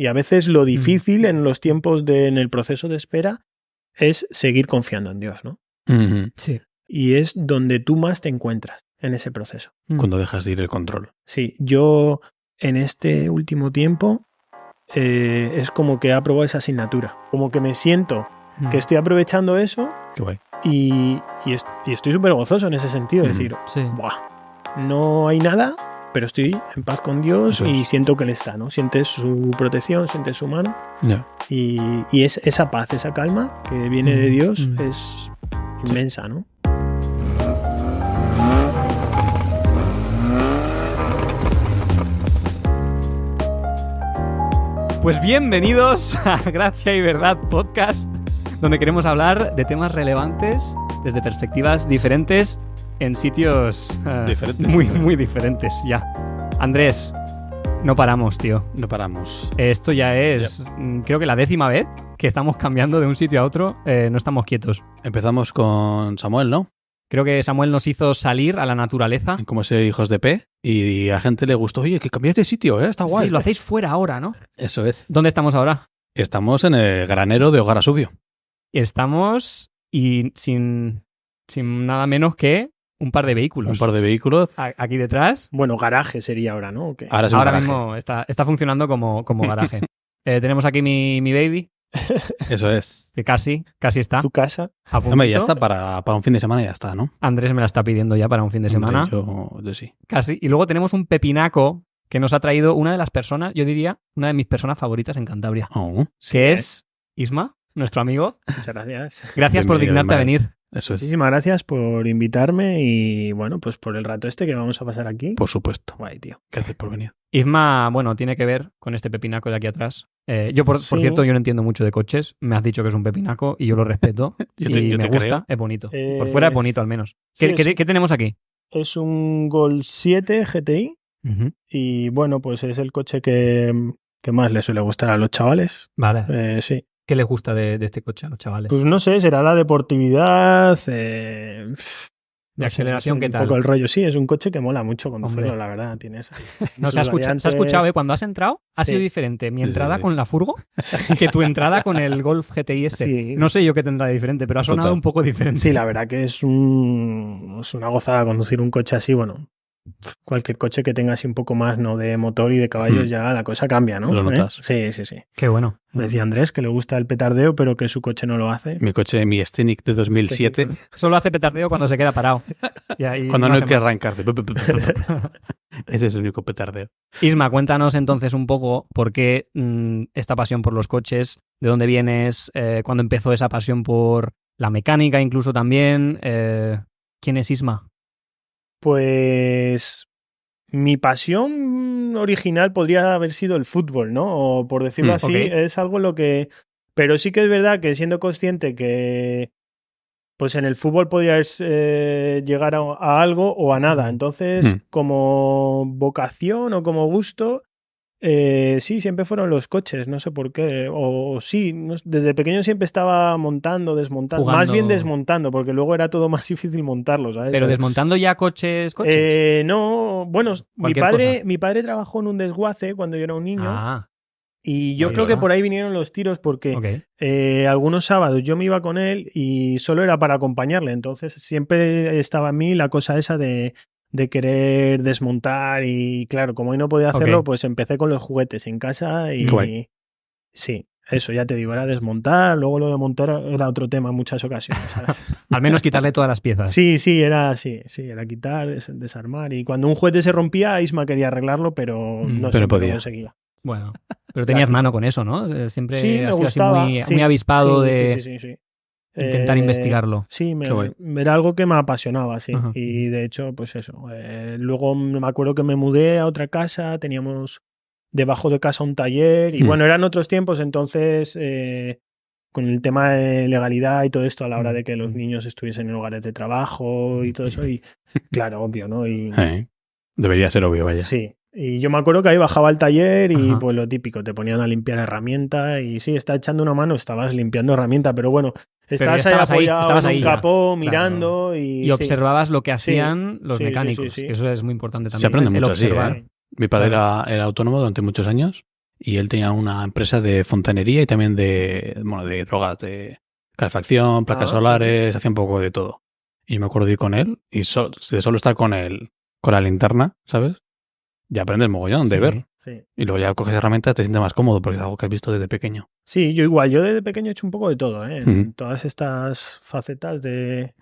Y a veces lo difícil en los tiempos en el proceso de espera es seguir confiando en Dios, ¿no? Sí. Y es donde tú más te encuentras en ese proceso. Cuando dejas de ir el control. Sí, yo en este último tiempo es como que he aprobado esa asignatura. Como que me siento que estoy aprovechando eso. Qué guay. Y estoy súper gozoso en ese sentido. Es decir, Sí. ¡buah! No hay nada, pero estoy en paz con Dios Eso es. y siento que Él está, ¿no? Sientes su protección, sientes su mano. Ya. Y es esa paz, esa calma que viene de Dios es inmensa, ¿no? Pues bienvenidos a Gracia y Verdad Podcast, donde queremos hablar de temas relevantes desde perspectivas diferentes en sitios Diferentes. muy diferentes ya. Andrés, no paramos, tío. No paramos. Esto ya es, creo que la 10ª vez que estamos cambiando de un sitio a otro, no estamos quietos. Empezamos con Samuel, ¿no? Creo que Samuel nos hizo salir a la naturaleza. Como ser hijos de P. Y a la gente le gustó. Oye, que cambiáis de sitio, ¿eh? Está guay. Sí, lo hacéis fuera ahora, ¿no? Eso es. ¿Dónde estamos ahora? Estamos en el granero de Hogar Asubio. Estamos y sin nada menos que un par de vehículos. Un par de vehículos. Aquí detrás. Bueno, garaje sería ahora, ¿no? ¿O qué? Ahora es un Ahora garaje. mismo está funcionando como garaje. Tenemos aquí mi baby, Eso es. que casi está. ¿Tu casa? A puntito. Hombre, ya está para un fin de semana, ya está, ¿no? Andrés me la está pidiendo ya para un fin de semana. Hombre, yo sí. Casi. Y luego tenemos un pepinaco que nos ha traído una de las personas, yo diría, una de mis personas favoritas en Cantabria, Oh, que es Isma, nuestro amigo. Muchas gracias. Gracias por Bienvenido, dignarte a Ismael. venir. eso es. Muchísimas gracias por invitarme y, bueno, pues por el rato que vamos a pasar aquí. Por supuesto. Guay, tío. Gracias por venir. Isma, bueno, tiene que ver con este pepinaco de aquí atrás. Yo, por Sí. cierto, yo no entiendo mucho de coches. Me has dicho que es un pepinaco y yo lo respeto. Yo y te me gusta, creo. es bonito. Por fuera es bonito al menos. sí, ¿Qué tenemos aquí? Es un Gol 7 GTI Ujú. y, bueno, pues es el coche que más le suele gustar a los chavales. Vale. Sí. ¿Qué les gusta de este coche a los chavales? Pues no sé, será la deportividad, ¿De aceleración qué tal? Un poco el rollo. Sí, es un coche que mola mucho conducirlo, Hombre. la verdad. Tienes No, se ha escuchado, cuando has entrado ha Sí. sido diferente mi Sí, entrada sí. con la furgo que tu entrada con el Golf GTI este. Sí. No sé yo qué tendrá de diferente, pero ha sonado Total. un poco diferente. Sí, la verdad que es una gozada conducir un coche así, bueno. Cualquier coche que tenga así un poco más, ¿no?, de motor y de caballos, ya la cosa cambia, ¿no? Lo notas. Sí, sí, sí. Qué bueno. Me decía Andrés que le gusta el petardeo, pero que su coche no lo hace. Mi coche, mi Scenic de 2007. Solo hace petardeo cuando se queda parado. Y ahí Cuando no hay hace que más. arrancarte. Ese es el único petardeo. Isma, cuéntanos entonces un poco por qué esta pasión por los coches, de dónde vienes, cuándo empezó esa pasión por la mecánica incluso también. ¿Quién es Isma? Pues mi pasión original podría haber sido el fútbol, ¿no? O por decirlo así, ok. es algo lo que... Pero sí que es verdad que siendo consciente que pues en el fútbol podías llegar a algo o a nada. Entonces, como vocación o como gusto, sí, siempre fueron los coches, no sé por qué. O sí, desde pequeño siempre estaba montando, desmontando. Jugando. Más bien desmontando, porque luego era todo más difícil montarlo, ¿sabes? Pero desmontando ya coches. No, bueno, Cualquier mi padre trabajó en un desguace cuando yo era un niño. Ah, Y yo ahí creo está. que por ahí vinieron los tiros porque ok. algunos sábados yo me iba con él y solo era para acompañarle. Entonces siempre estaba en mí la cosa esa de querer desmontar y claro, como hoy no podía hacerlo, Ok. pues empecé con los juguetes en casa y Guay. sí, eso ya te digo, era desmontar, luego lo de montar era otro tema en muchas ocasiones, ¿sabes? Al menos quitarle todas las piezas. Sí, era quitar, desarmar y cuando un juguete se rompía, Isma quería arreglarlo, pero no pero podía. lo conseguía. Bueno, pero tenías mano con eso, ¿no? Siempre Sí, me has sido así gustaba. muy avispado Sí, de sí. intentar investigarlo. Sí, Qué guay. era algo que me apasionaba, sí. Ajá. Y de hecho, pues eso. Luego me acuerdo que me mudé a otra casa, teníamos debajo de casa un taller y bueno, eran otros tiempos, entonces con el tema de legalidad y todo esto a la hora de que los niños estuviesen en lugares de trabajo y todo eso y claro, obvio, ¿no? Y Debería ser obvio, vaya. sí. Y yo me acuerdo que ahí bajaba al taller y Ajá. pues lo típico, te ponían a limpiar herramienta y sí, está echando una mano, estabas limpiando herramienta, pero bueno, estabas ahí apoyado estabas en ahí un ya. capó Claro. mirando y Y observabas lo que hacían Sí, los sí, mecánicos, sí. que eso es muy importante también. Se aprende el mucho así, observar. ¿eh? Mi padre era autónomo durante muchos años y él tenía una empresa de fontanería y también de drogas, de calefacción, placas solares, hacía un poco de todo. Y me acuerdo de ir con él y de solo estar con él, con la linterna, ¿sabes? Ya aprendes mogollón de ver. Sí. Y luego ya coges herramientas, te sientes más cómodo porque es algo que has visto desde pequeño. Sí, yo igual. Yo desde pequeño he hecho un poco de todo, en todas estas facetas de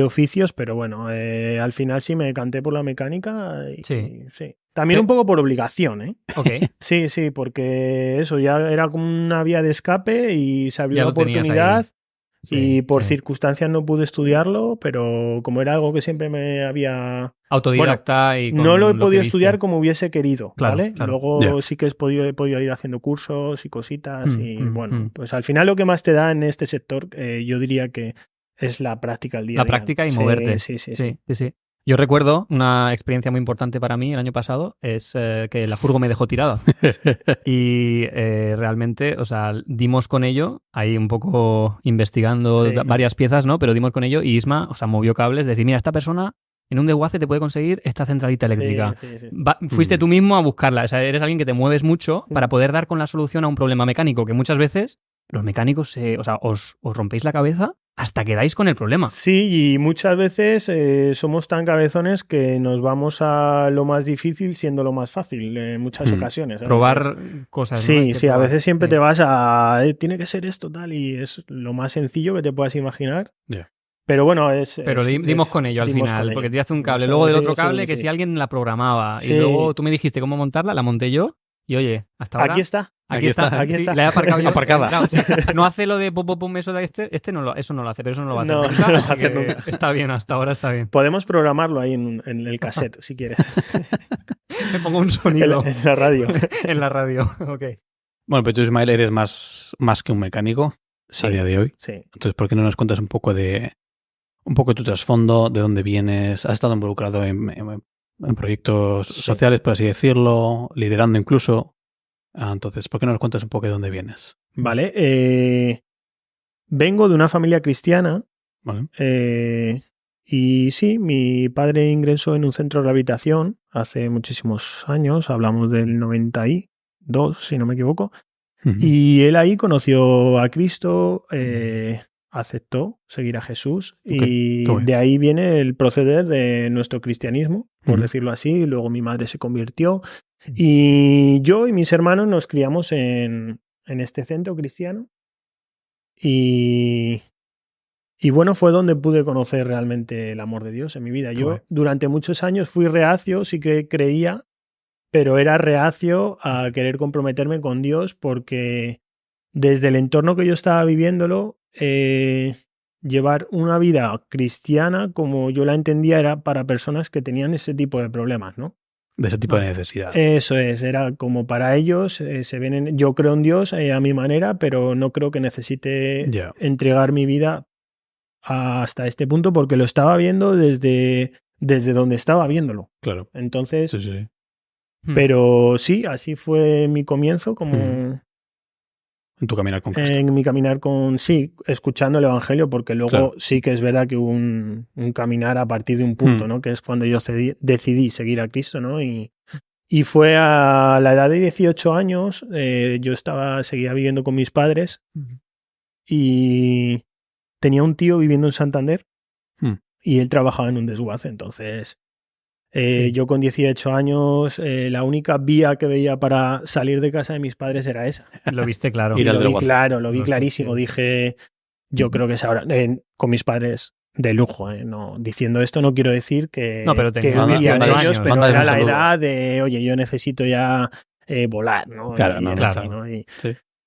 oficios, pero bueno, al final sí me decanté por la mecánica y sí. También un poco por obligación, ¿eh? Okay. Sí, porque eso ya era como una vía de escape y se abrió la oportunidad. Y por circunstancias no pude estudiarlo, pero como era algo que siempre me había... Autodidacta y con no lo he lo podido que estudiar viste. como hubiese querido, ¿vale? Claro. Luego sí que he podido ir haciendo cursos y cositas pues al final lo que más te da en este sector yo diría que es la práctica al día a día. La práctica y moverte. Sí. Yo recuerdo una experiencia muy importante para mí el año pasado, es que la furgo me dejó tirada. Y realmente, o sea, dimos con ello, ahí un poco investigando varias piezas, ¿no? Pero dimos con ello y Isma, o sea, movió cables, decir, mira, esta persona en un desguace te puede conseguir esta centralita eléctrica. Sí. Fuiste tú mismo a buscarla, o sea, eres alguien que te mueves mucho para poder dar con la solución a un problema mecánico, que muchas veces los mecánicos, os rompéis la cabeza hasta que dais con el problema. Sí, y muchas veces somos tan cabezones que nos vamos a lo más difícil siendo lo más fácil en muchas ocasiones. Probar cosas. Sí, ¿no? a veces siempre te vas a... tiene que ser esto, tal, y es lo más sencillo que te puedas imaginar. Yeah. Pero bueno, dimos con ello al final, porque tiraste un cable, luego del otro cable que si alguien la programaba, y luego tú me dijiste cómo montarla, la monté yo, y oye, hasta ahora... Aquí está. Sí, la he aparcado yo. Aparcada. No hace lo de pum, eso de eso no lo hace, pero eso no lo va a hacer nunca. No lo va a hacer nunca. Está bien, hasta ahora está bien. Podemos programarlo ahí en el cassette, si quieres. Me pongo un sonido. En la radio. En la radio, ok. Bueno, pero tú, Ismael, eres más que un mecánico a día de hoy. Sí. Entonces, ¿por qué no nos cuentas un poco de tu trasfondo, de dónde vienes? ¿Has estado involucrado en proyectos sociales, por así decirlo, liderando incluso? Entonces, ¿por qué no nos cuentas un poco de dónde vienes? Vale. Vengo de una familia cristiana. Vale. Y sí, mi padre ingresó en un centro de rehabilitación hace muchísimos años. Hablamos del 92, si no me equivoco. Y él ahí conoció a Cristo, aceptó seguir a Jesús y de ahí viene el proceder de nuestro cristianismo, por decirlo así. Luego mi madre se convirtió y yo y mis hermanos nos criamos en este centro cristiano y bueno, fue donde pude conocer realmente el amor de Dios en mi vida. Yo durante muchos años fui reacio, sí que creía, pero era reacio a querer comprometerme con Dios porque desde el entorno que yo estaba viviéndolo, llevar una vida cristiana como yo la entendía era para personas que tenían ese tipo de problemas, ¿no? De ese tipo de necesidad. Eso es, era como para ellos, yo creo en Dios a mi manera, pero no creo que necesite entregar mi vida hasta este punto porque lo estaba viendo desde donde estaba viéndolo. Claro. Entonces... Sí. Pero sí, así fue mi comienzo como... En tu caminar con Cristo. En mi caminar escuchando el Evangelio, porque luego sí que es verdad que hubo un caminar a partir de un punto, ¿no? Que es cuando yo decidí seguir a Cristo, ¿no? Y fue a la edad de 18 años, yo seguía viviendo con mis padres y tenía un tío viviendo en Santander y él trabajaba en un desguace, entonces... Yo con 18 años, la única vía que veía para salir de casa de mis padres era esa. Lo viste claro. Lo vi clarísimo. Dije, yo creo que es ahora, con mis padres de lujo, no diciendo esto no quiero decir que vivían ellos, pero era la edad de, oye, yo necesito ya volar, ¿no? Claro, ¿no?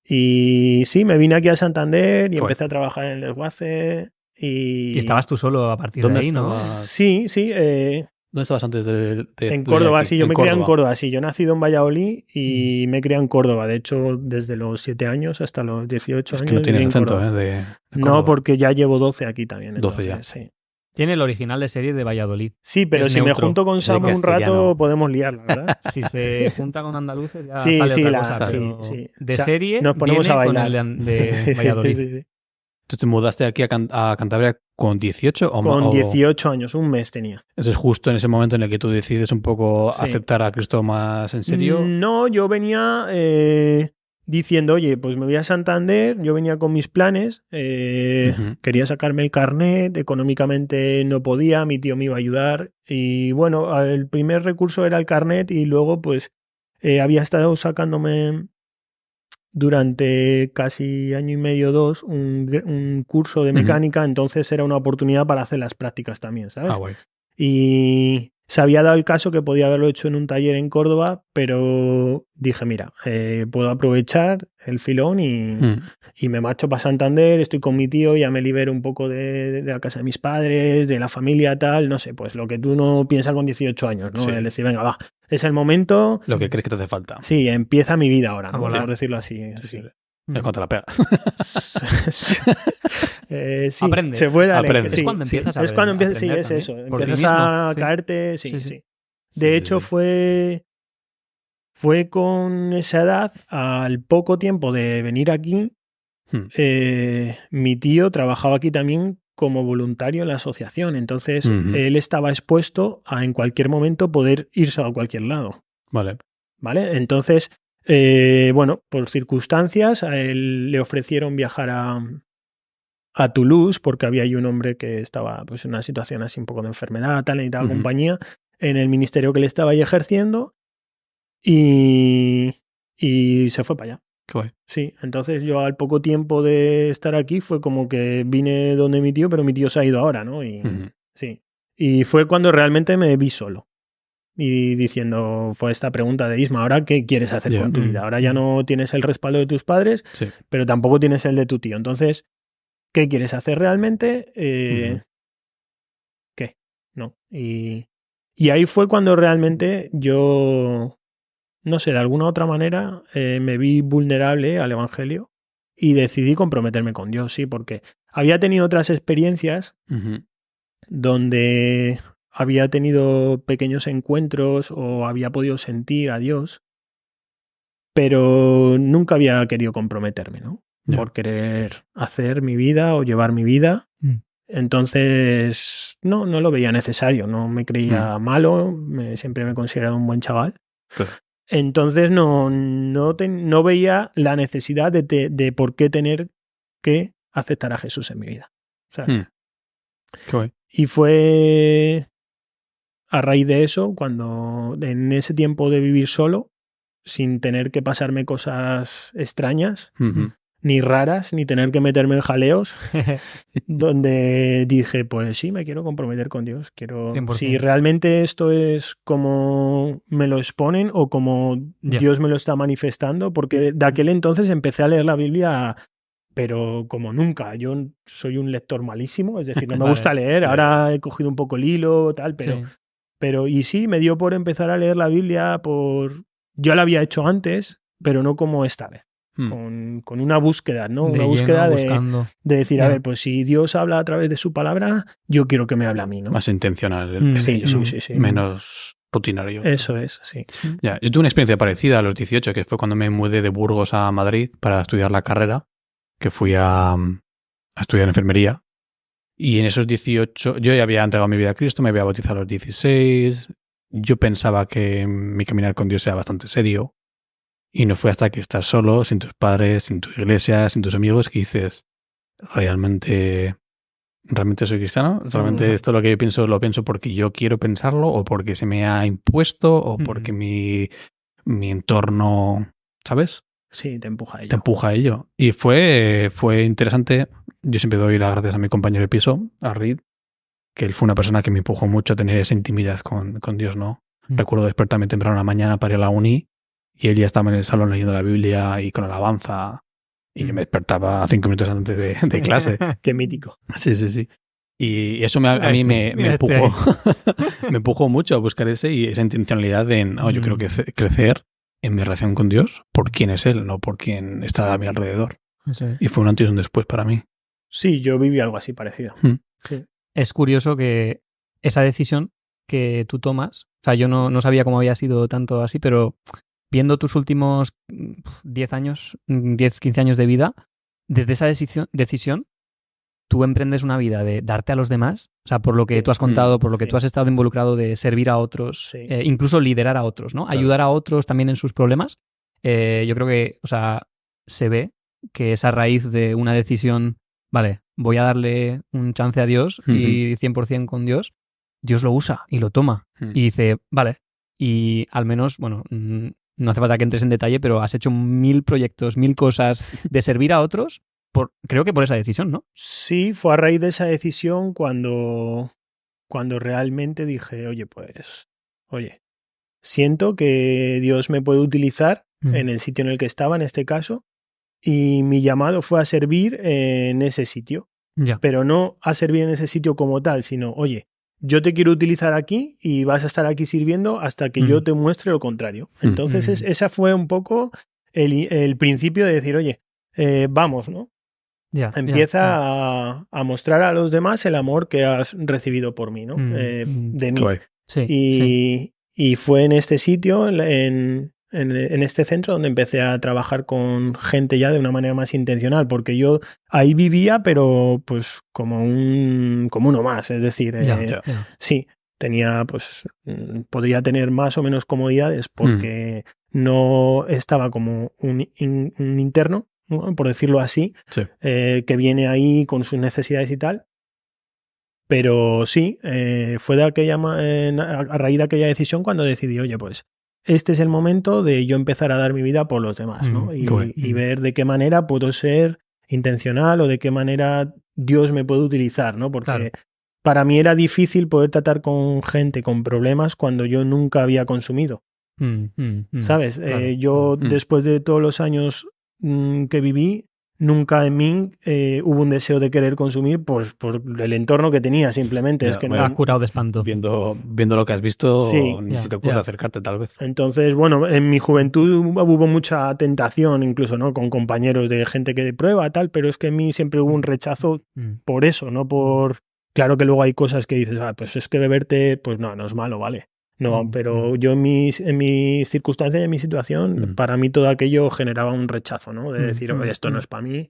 Y sí, me vine aquí a Santander y empecé a trabajar en el desguace. Y estabas tú solo a partir de ahí, ¿no? Sí. ¿Dónde estabas antes de en Córdoba, sí, yo me crié en Córdoba, sí, yo he nacido en Valladolid y me he criado en Córdoba, de hecho desde los 7 años hasta los 18 años. Es que no tiene acento, de no, porque ya llevo 12 aquí también. 12 ya. Sí. Tiene el original de serie de Valladolid. Sí, pero si me junto con Samu un rato podemos liarla, ¿verdad? Si se junta con andaluces ya sale otra cosa. Sí. De serie nos ponemos viene a bailar con el de Valladolid. Sí. ¿Tú te mudaste aquí a Cantabria con 18 o más? Con 18 años, un mes tenía. Eso es justo en ese momento en el que tú decides un poco aceptar a Cristo más en serio. No, yo venía diciendo, oye, pues me voy a Santander, yo venía con mis planes, quería sacarme el carnet, económicamente no podía, mi tío me iba a ayudar y bueno, el primer recurso era el carnet y luego pues había estado sacándome durante casi año y medio, 2, un curso de mecánica, entonces era una oportunidad para hacer las prácticas también, ¿sabes? Guay. Y se había dado el caso que podía haberlo hecho en un taller en Córdoba, pero dije, mira, puedo aprovechar el filón y me marcho para Santander, estoy con mi tío, ya me libero un poco de la casa de mis padres, de la familia, tal, no sé, pues lo que tú no piensas con 18 años, ¿no? El decir, venga, va, es el momento. Lo que crees que te hace falta. Sí, empieza mi vida ahora, ¿no? Por decirlo así. Sí. Es cuando te la pegas. Sí, aprende. Se puede aprende. Es cuando empiezas a aprender. Es cuando empiezas, sí, es también. eso. Por empiezas a caerte, sí. De hecho, fue con esa edad, al poco tiempo de venir aquí, mi tío trabajaba aquí también como voluntario en la asociación. Entonces, él estaba expuesto a en cualquier momento poder irse a cualquier lado. Vale. Entonces, bueno, por circunstancias, a él le ofrecieron viajar a Toulouse porque había ahí un hombre que estaba pues, en una situación así un poco de enfermedad, tal, necesitaba compañía en el ministerio que le estaba ahí ejerciendo y se fue para allá. Qué guay. Sí, entonces yo al poco tiempo de estar aquí fue como que vine donde mi tío, pero mi tío se ha ido ahora, ¿no? Y sí. Y fue cuando realmente me vi solo. Y diciendo, fue esta pregunta de Isma, ¿ahora qué quieres hacer con tu vida? Ahora ya no tienes el respaldo de tus padres, pero tampoco tienes el de tu tío. Entonces, ¿qué quieres hacer realmente? ¿Qué? No. Y ahí fue cuando realmente yo, no sé, de alguna otra manera me vi vulnerable al Evangelio y decidí comprometerme con Dios, sí, porque había tenido otras experiencias donde había tenido pequeños encuentros o había podido sentir a Dios, pero nunca había querido comprometerme, ¿no? Por querer hacer mi vida o llevar mi vida. Entonces, no lo veía necesario, no me creía malo, siempre me he considerado un buen chaval. Claro. Entonces no veía la necesidad de por qué tener que aceptar a Jesús en mi vida. ¿Sabes? Qué guay. Y fue a raíz de eso, cuando en ese tiempo de vivir solo, sin tener que pasarme cosas extrañas, ni raras, ni tener que meterme en jaleos, donde dije, pues sí, me quiero comprometer con Dios. Quiero, 100%. Si realmente esto es como me lo exponen o como Dios me lo está manifestando, porque de aquel entonces empecé a leer la Biblia, pero como nunca. Yo soy un lector malísimo, es decir, no me gusta leer. Ahora he cogido un poco el hilo, tal, pero y sí, me dio por empezar a leer la Biblia yo la había hecho antes, pero no como esta vez. Con una búsqueda, ¿no? Una búsqueda de decir, a ver, pues si Dios habla a través de su palabra, yo quiero que me hable a mí, ¿no? Más intencional. Sí. Menos rutinario. Eso es, sí. Ya, yo tuve una experiencia parecida a los 18, que fue cuando me mudé de Burgos a Madrid para estudiar la carrera, que fui a estudiar enfermería. Y en esos 18, yo ya había entregado mi vida a Cristo, me había bautizado a los 16. Yo pensaba que mi caminar con Dios era bastante serio. Y no fue hasta que estás solo, sin tus padres, sin tu iglesia, sin tus amigos, que dices, ¿realmente soy cristiano? ¿Realmente esto lo que pienso lo pienso porque yo quiero pensarlo o porque se me ha impuesto o porque mi entorno, ¿sabes? Sí, te empuja a ello. Te empuja a ello. Y fue interesante. Yo siempre doy las gracias a mi compañero de piso, a Reed, que él fue una persona que me empujó mucho a tener esa intimidad con Dios, ¿no? Recuerdo despertarme temprano una mañana para ir a la uni y él ya estaba en el salón leyendo la Biblia y con alabanza y yo me despertaba 5 minutos antes de clase. Qué mítico. Sí. Y eso a mí me empujó me empujó mucho a buscar esa intencionalidad de yo quiero crecer en mi relación con Dios por quién es Él, no por quién está a mi alrededor. Sí. Y fue un antes y un después para mí. Sí, yo viví algo así parecido. Sí. Es curioso que esa decisión que tú tomas, o sea, yo no sabía cómo había sido tanto así, pero viendo tus últimos 10, 15 años de vida, desde esa decisión tú emprendes una vida de darte a los demás, o sea, por lo que tú has contado, por lo que tú has estado involucrado de servir a otros, incluso liderar a otros, ¿no? Ayudar a otros también en sus problemas. Yo creo que, o sea, se ve que esa raíz de una decisión, vale, voy a darle un chance a Dios y 100% con Dios, Dios lo usa y lo toma y dice, vale, y al menos, bueno, no hace falta que entres en detalle, pero has hecho 1000 proyectos, 1000 cosas de servir a otros, creo que por esa decisión, ¿no? Sí, fue a raíz de esa decisión cuando realmente dije, oye, siento que Dios me puede utilizar en el sitio en el que estaba, en este caso, y mi llamado fue a servir en ese sitio. Pero no a servir en ese sitio como tal, sino, oye, yo te quiero utilizar aquí y vas a estar aquí sirviendo hasta que yo te muestre lo contrario. Entonces, esa fue un poco el principio de decir, oye, vamos, ¿no? Empieza a mostrar a los demás el amor que has recibido por mí, ¿no? De mí. Sí, y fue en este sitio, en este centro, donde empecé a trabajar con gente ya de una manera más intencional, porque yo ahí vivía, pero pues como uno más, es decir, sí, tenía, pues, podría tener más o menos comodidades porque no estaba como un interno, ¿no? Por decirlo así, que viene ahí con sus necesidades y tal. Pero sí, fue a raíz de aquella decisión cuando decidí, oye, pues este es el momento de yo empezar a dar mi vida por los demás, ¿no? Y ver de qué manera puedo ser intencional o de qué manera Dios me puede utilizar, ¿no? Porque para mí era difícil poder tratar con gente con problemas cuando yo nunca había consumido. ¿Sabes? Yo, después de todos los años que viví, nunca en mí hubo un deseo de querer consumir por el entorno que tenía, simplemente. Ya, es que me has curado de espanto. Viendo lo que has visto, ni se te ocurre acercarte, tal vez. Entonces, bueno, en mi juventud hubo mucha tentación, incluso, ¿no? Con compañeros de gente que prueba, tal, pero es que en mí siempre hubo un rechazo por eso, no por... Claro que luego hay cosas que dices, pues es que beberte, pues no es malo, vale. No, pero yo en mis circunstancias y en mi situación, para mí todo aquello generaba un rechazo, ¿no? De decir, oye, esto no es para mí.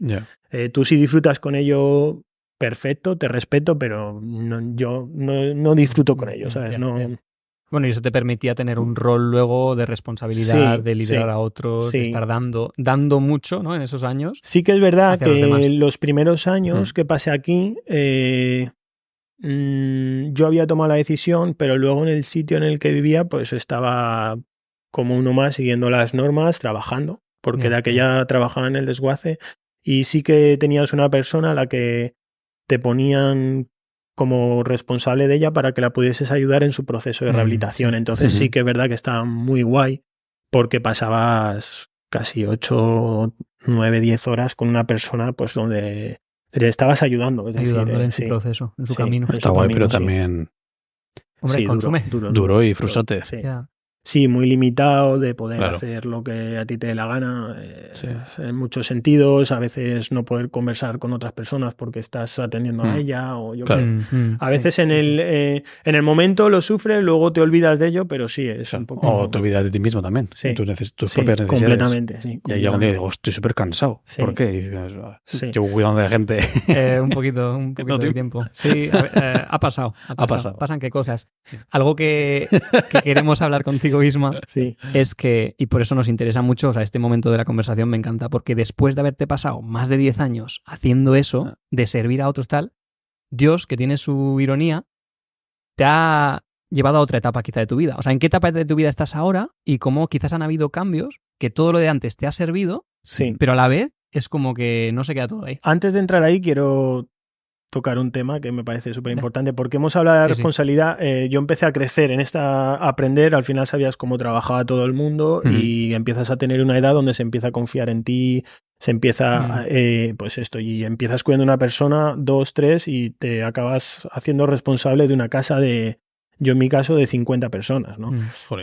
Tú si disfrutas con ello, perfecto, te respeto, pero yo no disfruto con ello, ¿sabes? Bueno, y eso te permitía tener un rol luego de responsabilidad, de liderar a otros, de estar dando mucho, ¿no? En esos años. Sí que es verdad que los primeros años que pasé aquí... yo había tomado la decisión, pero luego en el sitio en el que vivía, pues estaba como uno más siguiendo las normas, trabajando, porque de aquella trabajaba en el desguace y sí que tenías una persona a la que te ponían como responsable de ella para que la pudieses ayudar en su proceso de rehabilitación. Entonces sí que es verdad que estaba muy guay porque pasabas casi 8, 9, 10 horas con una persona pues donde... le estabas ayudando, es decir, ayudándole en su proceso, en su camino. Está guay, pero también... Hombre, consume. Duro y frustrante. Sí, muy limitado de poder hacer lo que a ti te dé la gana en muchos sentidos, a veces no poder conversar con otras personas porque estás atendiendo a ella o yo a veces en el momento lo sufres, luego te olvidas de ello, pero sí, es un poco... O te olvidas de ti mismo también, tus propias necesidades. Completamente, sí. Y ahí algún día digo, estoy súper cansado. ¿Por qué? Y dices, llevo cuidando de gente. Un poquito de tiempo. Sí, ha pasado. Pasan qué cosas. Algo que queremos hablar contigo, Isma, es que, y por eso nos interesa mucho, o sea, este momento de la conversación me encanta, porque después de haberte pasado más de 10 años haciendo eso, de servir a otros tal, Dios, que tiene su ironía, te ha llevado a otra etapa quizá de tu vida. O sea, ¿en qué etapa de tu vida estás ahora? Y cómo quizás han habido cambios que todo lo de antes te ha servido, pero a la vez es como que no se queda todo ahí. Antes de entrar ahí, quiero tocar un tema que me parece súper importante, porque hemos hablado de responsabilidad. Yo empecé a crecer a aprender, al final sabías cómo trabajaba todo el mundo y empiezas a tener una edad donde se empieza a confiar en ti, se empieza, pues esto, y empiezas cuidando a una persona, 2, 3, y te acabas haciendo responsable de una casa yo en mi caso, de 50 personas, ¿no?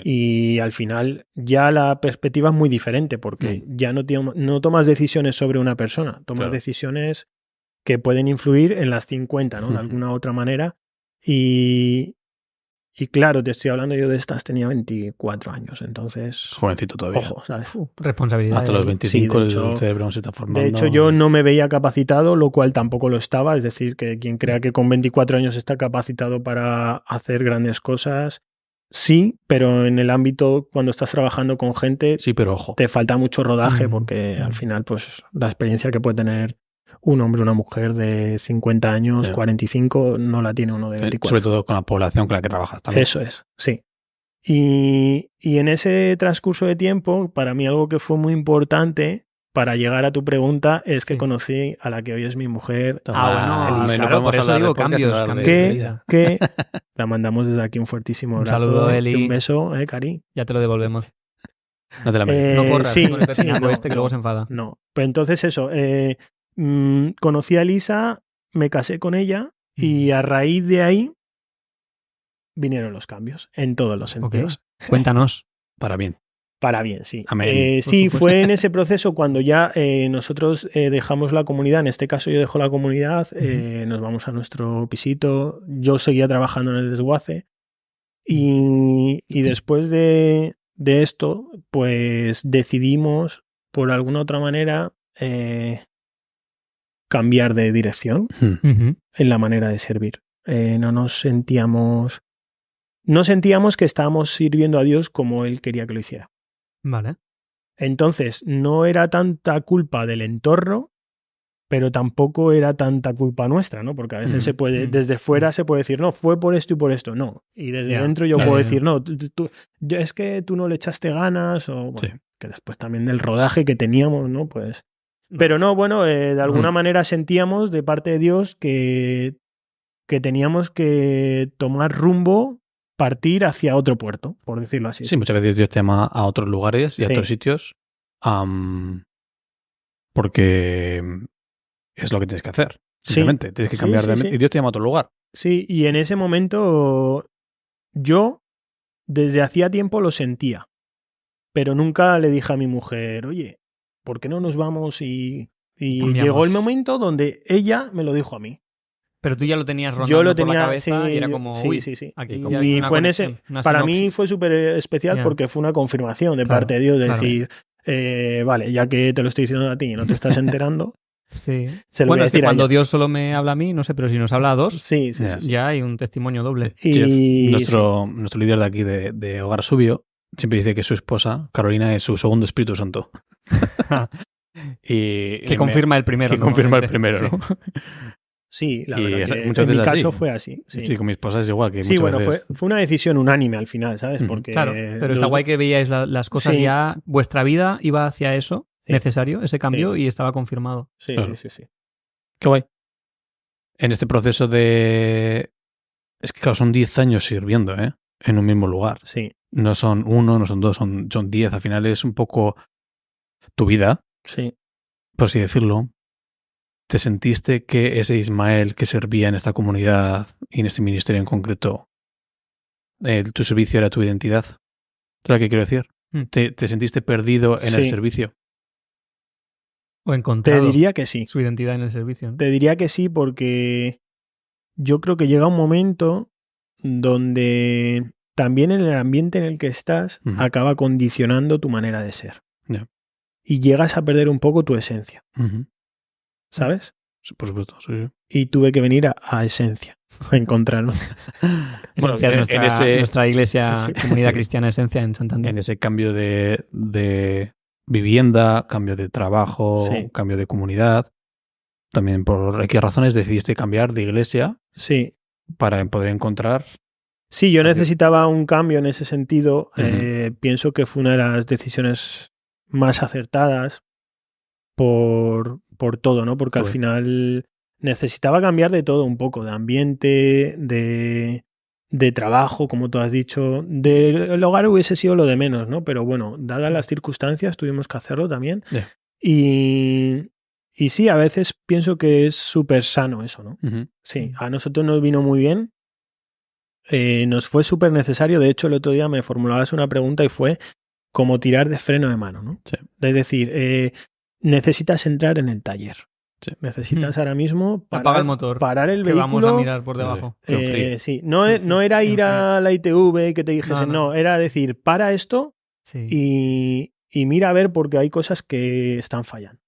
Y al final ya la perspectiva es muy diferente, porque ya no tomas decisiones sobre una persona, tomas decisiones que pueden influir en las 50, ¿no? De alguna otra manera. Y Y claro, te estoy hablando yo de estas, tenía 24 años, entonces... Jovencito todavía. Ojo, ¿sabes? Responsabilidad. Hasta los 25 Sí, el cerebro no se está formando. De hecho, yo no me veía capacitado, lo cual tampoco lo estaba. Es decir, que quien crea que con 24 años está capacitado para hacer grandes cosas, sí, pero en el ámbito, cuando estás trabajando con gente, sí, pero ojo, te falta mucho rodaje porque al final, pues la experiencia que puede tener un hombre o una mujer de 50 años, 45, no la tiene uno de 24. Sobre todo con la población con la que trabajas también. Eso es, sí. Y en ese transcurso de tiempo, para mí algo que fue muy importante para llegar a tu pregunta es que conocí a la que hoy es mi mujer. Elisa. No por eso digo cambios. Que la mandamos desde aquí un fuertísimo abrazo. Un saludo, Eli. Un beso, Cari. Ya te lo devolvemos. No te la no corras sí, con el pepiñaco que luego se enfada. No, pues entonces eso, conocí a Elisa, me casé con ella y a raíz de ahí vinieron los cambios en todos los sentidos. Okay. Cuéntanos. Para bien. Para bien, sí. Amén. Sí, fue en ese proceso cuando ya nosotros dejamos la comunidad, en este caso yo dejo la comunidad, nos vamos a nuestro pisito, yo seguía trabajando en el desguace y después de esto, pues decidimos por alguna otra manera cambiar de dirección en la manera de servir. No sentíamos que estábamos sirviendo a Dios como Él quería que lo hiciera. Vale. Entonces, no era tanta culpa del entorno, pero tampoco era tanta culpa nuestra, ¿no? Porque a veces se puede, desde fuera se puede decir, no, fue por esto y por esto. No. Y desde dentro yo puedo decir, no, es que tú no le echaste ganas, o bueno, que después también del rodaje que teníamos, ¿no? Pues. Pero no, bueno, de alguna manera sentíamos de parte de Dios que teníamos que tomar rumbo, partir hacia otro puerto, por decirlo así. Sí, muchas veces Dios te llama a otros lugares y a otros sitios porque es lo que tienes que hacer. Simplemente tienes que cambiar de mente y Dios te llama a otro lugar. Sí, y en ese momento yo desde hacía tiempo lo sentía, pero nunca le dije a mi mujer, oye, ¿por qué no nos vamos? Y llegó el momento donde ella me lo dijo a mí. Pero tú ya lo tenías rondando por la cabeza y era como, sí. Aquí y fue en ese, para mí fue súper especial porque fue una confirmación de parte de Dios, de decir, vale, ya que te lo estoy diciendo a ti y no te estás enterando. Sí. Bueno, es que cuando Dios solo me habla a mí, no sé, pero si nos habla a dos, ya hay un testimonio doble. Y Jeff, nuestro líder de aquí de Hogar Subio, siempre dice que su esposa, Carolina, es su segundo Espíritu Santo. Que confirma el primero. Que confirma el primero, ¿no? Sí, la verdad que en mi caso fue así. Sí, con mi esposa es igual. Que sí, muchas bueno, veces... fue una decisión unánime al final, ¿sabes? Porque claro, pero está guay que veíais las cosas ya, vuestra vida iba hacia eso, necesario, ese cambio, y estaba confirmado. Sí, claro. sí. Qué guay. En este proceso de... Es que claro, son 10 años sirviendo, en un mismo lugar. Sí. No son 1, no son 2, son 10. Al final es un poco tu vida, por así decirlo. ¿Te sentiste que ese Ismael que servía en esta comunidad y en este ministerio en concreto, tu servicio era tu identidad? ¿Sabes lo que quiero decir? ¿Te sentiste perdido en el servicio? O encontrado. Te diría que sí. Su identidad en el servicio, ¿no? Te diría que sí, porque yo creo que llega un momento donde también en el ambiente en el que estás acaba condicionando tu manera de ser. Y llegas a perder un poco tu esencia. ¿Sabes? Sí, por supuesto, sí. Y tuve que venir a esencia, a encontrarlo. Bueno, es nuestra iglesia, comunidad cristiana Esencia en Santander. En ese cambio de vivienda, cambio de trabajo, cambio de comunidad. También por qué razones decidiste cambiar de iglesia para poder encontrar... Sí, yo necesitaba un cambio en ese sentido. Pienso que fue una de las decisiones más acertadas por todo, ¿no? Porque al final necesitaba cambiar de todo un poco, de ambiente, de trabajo, como tú has dicho. El hogar hubiese sido lo de menos, ¿no? Pero bueno, dadas las circunstancias, tuvimos que hacerlo también. Y sí, a veces pienso que es súper sano eso, ¿no? Sí, a nosotros nos vino muy bien. Nos fue súper necesario. De hecho, el otro día me formulabas una pregunta y fue como tirar de freno de mano, ¿no? Es decir, necesitas entrar en el taller. Sí. Necesitas ahora mismo apaga el motor, parar el que vehículo. Vamos a mirar por debajo. Sí. No era ir a la ITV y que te dijesen, no, era decir, para esto y mira a ver porque hay cosas que están fallando.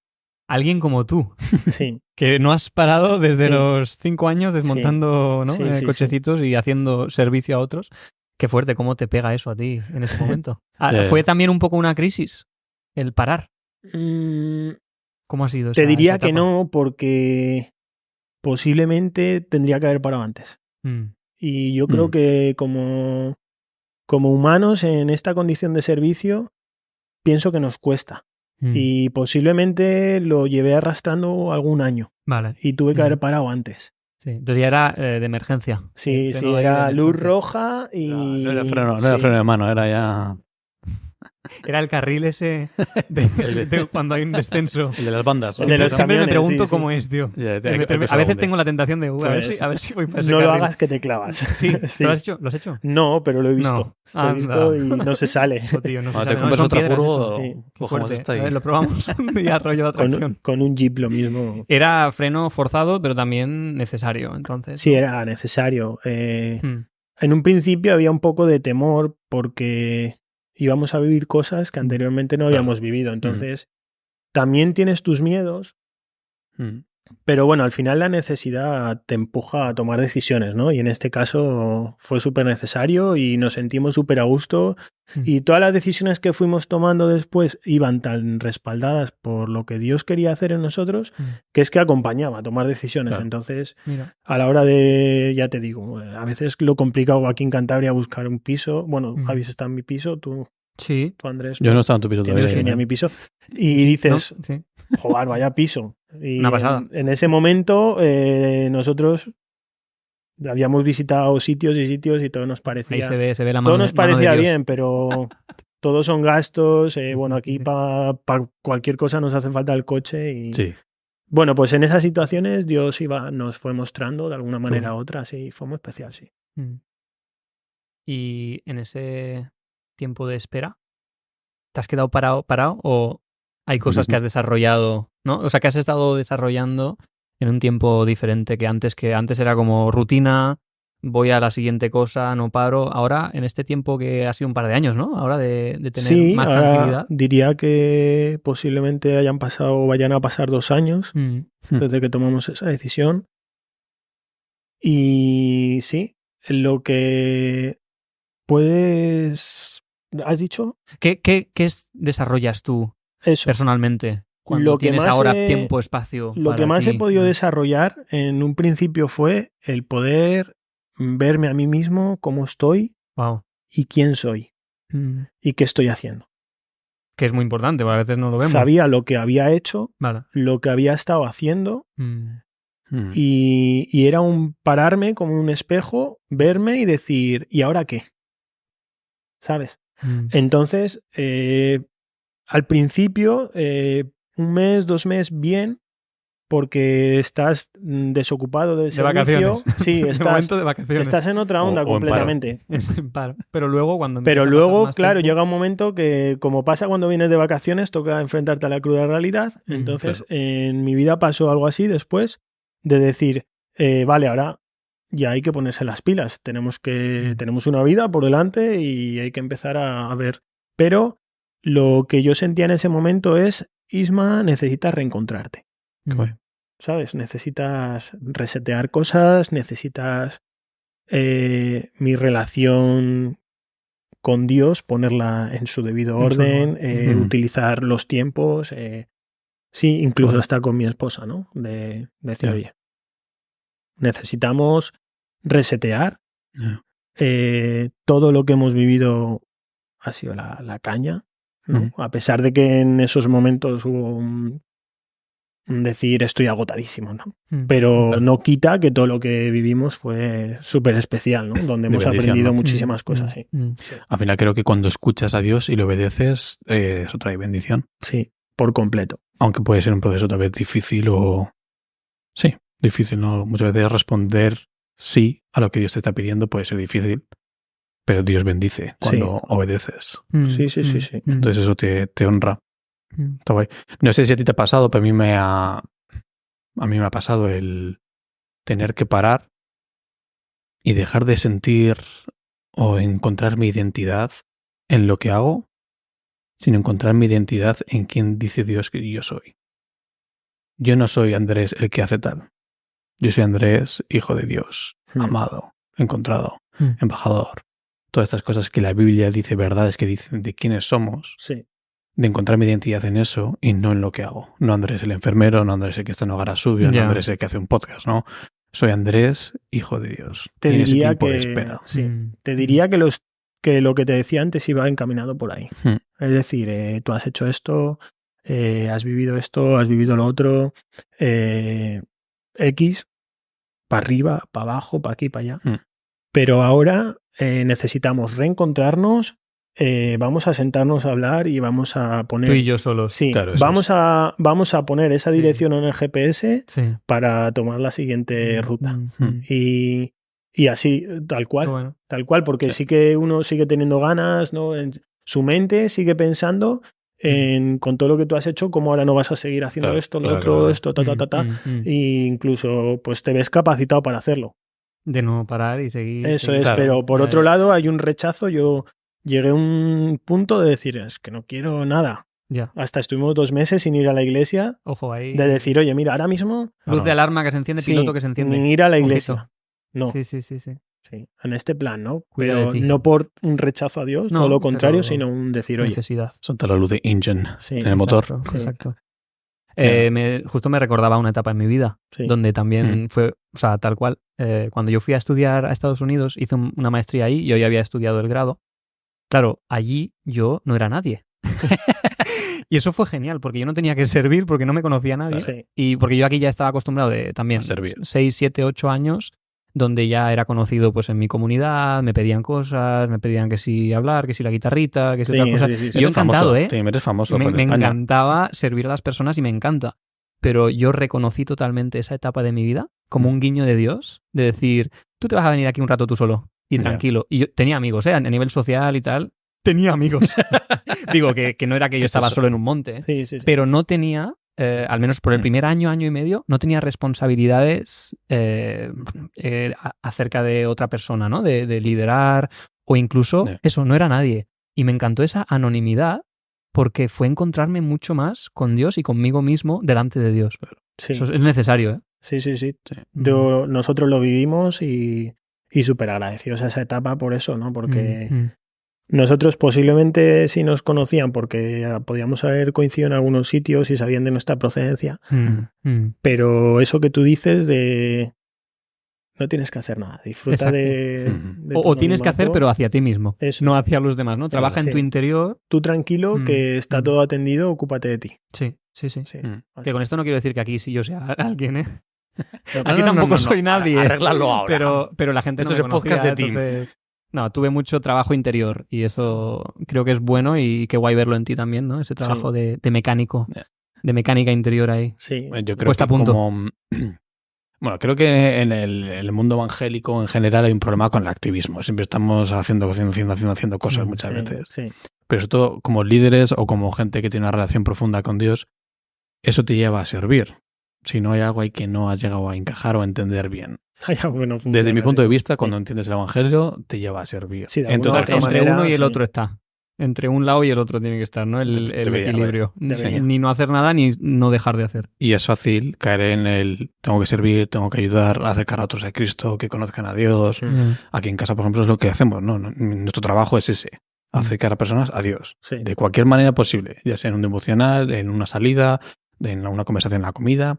Alguien como tú, sí. que no has parado desde los 5 años desmontando cochecitos y haciendo servicio a otros. Qué fuerte, cómo te pega eso a ti en ese momento. ¿Fue también un poco una crisis el parar? ¿Cómo ha sido? Te diría que no, porque posiblemente tendría que haber parado antes. Y yo creo que como humanos en esta condición de servicio, pienso que nos cuesta. Y posiblemente lo llevé arrastrando algún año. Vale. Y tuve que haber parado antes. Sí, entonces ya era de emergencia. Sí, era luz roja y... No era freno de mano, era ya... Era el carril ese de cuando hay un descenso. El de las bandas. Siempre me pregunto cómo es, tío. A veces tengo la tentación de a ver si voy para ese No carril. lo hagas que te clavas. Sí. ¿Lo has hecho? No, pero lo he visto. Lo he visto y no se sale. Tío, no se te sale. compras otra furgo, cogemos esta ahí. A ver, lo probamos un día, rollo de atracción. Con un Jeep lo mismo. Era freno forzado, pero también necesario, entonces. Sí, era necesario. En un principio había un poco de temor porque íbamos a vivir cosas que anteriormente no habíamos vivido. Entonces, también tienes tus miedos, pero bueno, al final la necesidad te empuja a tomar decisiones, ¿no? Y en este caso fue súper necesario y nos sentimos súper a gusto. Y todas las decisiones que fuimos tomando después iban tan respaldadas por lo que Dios quería hacer en nosotros, que es que acompañaba a tomar decisiones. Claro. Entonces, a la hora de, ya te digo, a veces lo complicado aquí en Cantabria buscar un piso. Bueno, habéis estado en mi piso, tú Andrés. Yo no estaba en tu piso todavía. Tienes que venir a mi piso. Y dices, joder, vaya piso. Y una pasada. En ese momento nosotros habíamos visitado sitios y todo nos parecía... Ahí se ve la mano. Todo nos parecía bien, pero todos son gastos. Bueno, aquí para cualquier cosa nos hace falta el coche. Y bueno, pues en esas situaciones Dios nos fue mostrando de alguna manera u otra. Sí, fue muy especial, sí. Y en ese tiempo de espera, ¿te has quedado parado o hay cosas que has desarrollado, ¿no? O sea, que has estado desarrollando en un tiempo diferente que antes era como rutina, voy a la siguiente cosa, no paro. Ahora, en este tiempo que ha sido un par de años, ¿no? Ahora de tener más tranquilidad. Diría que posiblemente vayan a pasar 2 años desde que tomamos esa decisión. Y sí, lo que puedes... ¿Has dicho? ¿Qué desarrollas tú personalmente? Cuando lo que tienes ahora tiempo, espacio. Lo que más he podido desarrollar en un principio fue el poder verme a mí mismo, cómo estoy y quién soy y qué estoy haciendo. Que es muy importante, porque a veces no lo vemos. Sabía lo que había hecho, lo que había estado haciendo y era un pararme como un espejo, verme y decir, ¿y ahora qué? ¿Sabes? Entonces, al principio, 1 mes, 2 meses, bien, porque estás desocupado del servicio. Vacaciones. Sí, momento de vacaciones. Estás en otra onda completamente. En paro. Pero luego, claro, llega un momento que, como pasa cuando vienes de vacaciones, toca enfrentarte a la cruda realidad. Entonces, en mi vida pasó algo así después de decir, vale, ahora ya hay que ponerse las pilas. Tenemos una vida por delante y hay que empezar a ver. Pero lo que yo sentía en ese momento es, Isma, necesitas reencontrarte. ¿Sabes? Necesitas resetear cosas, necesitas mi relación con Dios, ponerla en su debido orden, utilizar los tiempos, sí, incluso hasta con mi esposa, ¿no? De decir, oye, necesitamos resetear. Todo lo que hemos vivido ha sido la caña, ¿no? A pesar de que en esos momentos hubo un decir estoy agotadísimo, ¿no? Pero no quita que todo lo que vivimos fue súper especial, ¿no? Donde hemos aprendido muchísimas cosas, sí. Al final creo que cuando escuchas a Dios y le obedeces, eso trae bendición. Sí, por completo. Aunque puede ser un proceso tal vez difícil Sí, difícil, ¿no? Muchas veces responder sí a lo que Dios te está pidiendo puede ser difícil, pero Dios bendice cuando obedeces. Sí. Entonces eso te honra. Está guay. No sé si a ti te ha pasado, pero a mí me ha a mí me ha pasado el tener que parar y dejar de sentir o encontrar mi identidad en lo que hago, sino encontrar mi identidad en quien dice Dios que yo soy. Yo no soy Andrés el que hace tal. Yo soy Andrés, hijo de Dios, amado, encontrado, embajador. Todas estas cosas que la Biblia dice, verdades que dicen de quiénes somos. Sí. De encontrar mi identidad en eso y no en lo que hago. No Andrés el enfermero, no Andrés el que está en Hogar Asubio, no Andrés el que hace un podcast, ¿no? Soy Andrés, hijo de Dios. Te en diría ese tiempo que, de espera. Sí, te diría que lo que te decía antes iba encaminado por ahí. Es decir, tú has hecho esto, has vivido esto, has vivido lo otro, X, para arriba, para abajo, para aquí, para allá. Pero ahora necesitamos reencontrarnos, vamos a sentarnos a hablar y vamos a poner... Tú y yo solos. Sí, claro, vamos a poner esa dirección en el GPS para tomar la siguiente ruta. Y así, tal cual, porque sí que uno sigue teniendo ganas, ¿no? En su mente sigue pensando con todo lo que tú has hecho, cómo ahora no vas a seguir haciendo esto, lo otro, esto, e incluso pues te ves capacitado para hacerlo. De no parar y seguir. Eso es, pero por otro lado hay un rechazo. Yo llegué a un punto de decir, es que no quiero nada. Ya. Hasta estuvimos 2 meses sin ir a la iglesia. Ojo ahí. De decir, oye, mira, ahora mismo... Luz de alarma que se enciende, piloto que se enciende. Ni ir a la iglesia. No. Sí. Sí, en este plan, ¿no? Cuida pero no por un rechazo a Dios, todo lo contrario, sino un decir, oye... Necesidad. Solta la luz de engine en el motor. Exacto. Justo me recordaba una etapa en mi vida donde también fue, o sea, tal cual. Cuando yo fui a estudiar a Estados Unidos, hice una maestría ahí, yo ya había estudiado el grado. Claro, allí yo no era nadie. Y eso fue genial, porque yo no tenía que servir, porque no me conocía a nadie. Sí. Y porque yo aquí ya estaba acostumbrado también a servir. 6, 7, 8 años, donde ya era conocido pues en mi comunidad, me pedían cosas, me pedían que si hablar, que si la guitarrita, que si otras cosas. Sí. Y yo encantado, Eres famoso me encantaba servir a las personas y me encanta. Pero yo reconocí totalmente esa etapa de mi vida como un guiño de Dios, de decir, tú te vas a venir aquí un rato tú solo y tranquilo. Y yo tenía amigos, a nivel social y tal, tenía amigos. Digo, que no era que yo estaba solo en un monte, pero no tenía, al menos por el primer año y medio, no tenía responsabilidades acerca de otra persona, ¿no? De liderar o incluso eso, no era nadie. Y me encantó esa anonimidad porque fue encontrarme mucho más con Dios y conmigo mismo delante de Dios. Sí. Eso es necesario, ¿eh? Sí. Nosotros lo vivimos y súper agradecidos a esa etapa por eso, ¿no? Porque nosotros posiblemente sí nos conocían porque podíamos haber coincidido en algunos sitios y sabían de nuestra procedencia. Pero eso que tú dices de... No tienes que hacer nada, disfruta de o tienes que hacer, pero hacia ti mismo, no hacia los demás, ¿no? Trabaja en tu interior. Tú tranquilo, que está todo atendido, ocúpate de ti. Sí. Que con esto no quiero decir que aquí sí yo sea alguien, ¿eh? No, aquí tampoco soy nadie. Arréglalo ahora. Pero la gente esto no me es podcast de ti. Entonces... No, tuve mucho trabajo interior y eso creo que es bueno y qué guay verlo en ti también, ¿no? Ese trabajo de mecánico, de mecánica interior ahí. Sí. Yo creo que como... Bueno, creo que en el mundo evangélico en general hay un problema con el activismo. Siempre estamos haciendo cosas muchas veces. Sí. Pero sobre todo como líderes o como gente que tiene una relación profunda con Dios, eso te lleva a servir. Si no hay algo ahí que no has llegado a encajar o a entender bien. Desde mi punto de vista, cuando entiendes el evangelio, te lleva a servir. Sí, entre uno y el otro está. Entre un lado y el otro tiene que estar, ¿no? El equilibrio. Ni no hacer nada ni no dejar de hacer. Y es fácil caer en el tengo que servir, tengo que ayudar, a acercar a otros a Cristo, que conozcan a Dios. Aquí en casa, por ejemplo, es lo que hacemos, ¿no? Nuestro trabajo es ese. Acercar a personas a Dios. De cualquier manera posible. Ya sea en un devocional, en una salida, en una conversación en la comida.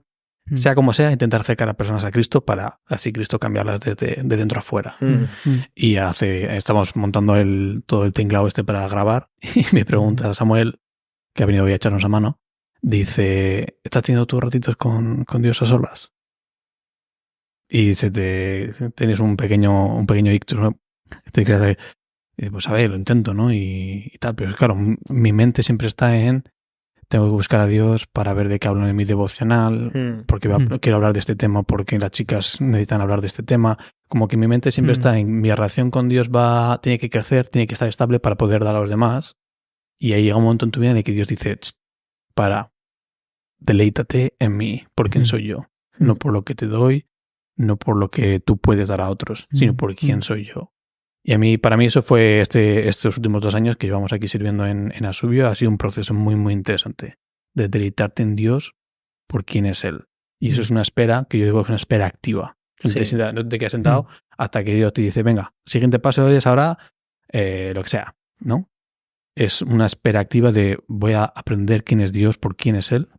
Sea como sea, intentar acercar a personas a Cristo para así Cristo cambiarlas de dentro a fuera. Y estamos montando todo el tinglao para grabar y me pregunta Samuel, que ha venido hoy a echarnos a mano, dice, ¿estás teniendo tus ratitos con Dios a solas? Y dice, tienes un pequeño ictus, ¿no? Y dice, pues a ver, lo intento, ¿no? Y tal, pero claro, mi mente siempre está en tengo que buscar a Dios para ver de qué hablo en mi devocional, porque quiero hablar de este tema, porque las chicas necesitan hablar de este tema. Como que mi mente siempre está en mi relación con Dios tiene que crecer, tiene que estar estable para poder dar a los demás. Y ahí llega un momento en tu vida en el que Dios dice, para, deleítate en mí, por quién soy yo. no por lo que te doy, no por lo que tú puedes dar a otros, sino por quién soy yo. Y para mí eso fue estos últimos 2 años que llevamos aquí sirviendo en Asubio, ha sido un proceso muy, muy interesante de deleitarte en Dios por quién es Él. Y eso es una espera, que yo digo que es una espera activa. No te quedas sentado hasta que Dios te dice, venga, siguiente paso es ahora lo que sea, ¿no? Es una espera activa de voy a aprender quién es Dios por quién es Él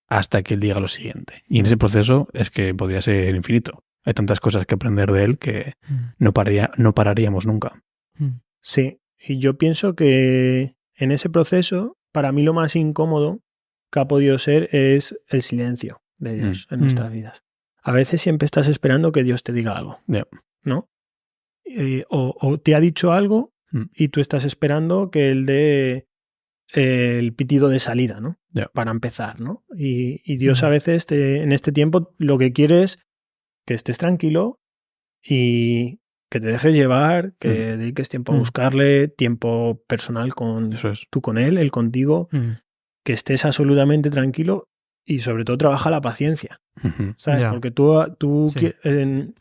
hasta que Él diga lo siguiente. Y en ese proceso es que podría ser infinito. Hay tantas cosas que aprender de Él que no pararíamos nunca. Sí, y yo pienso que en ese proceso, para mí lo más incómodo que ha podido ser es el silencio de Dios en nuestras vidas. A veces siempre estás esperando que Dios te diga algo, ¿no? O te ha dicho algo y tú estás esperando que Él dé el pitido de salida, ¿no? Para empezar, ¿no? Y Dios a veces en este tiempo lo que quiere es que estés tranquilo y que te dejes llevar, que dediques tiempo a buscarle, tiempo personal tú con Él contigo, que estés absolutamente tranquilo y sobre todo trabaja la paciencia, ¿sabes? Porque tú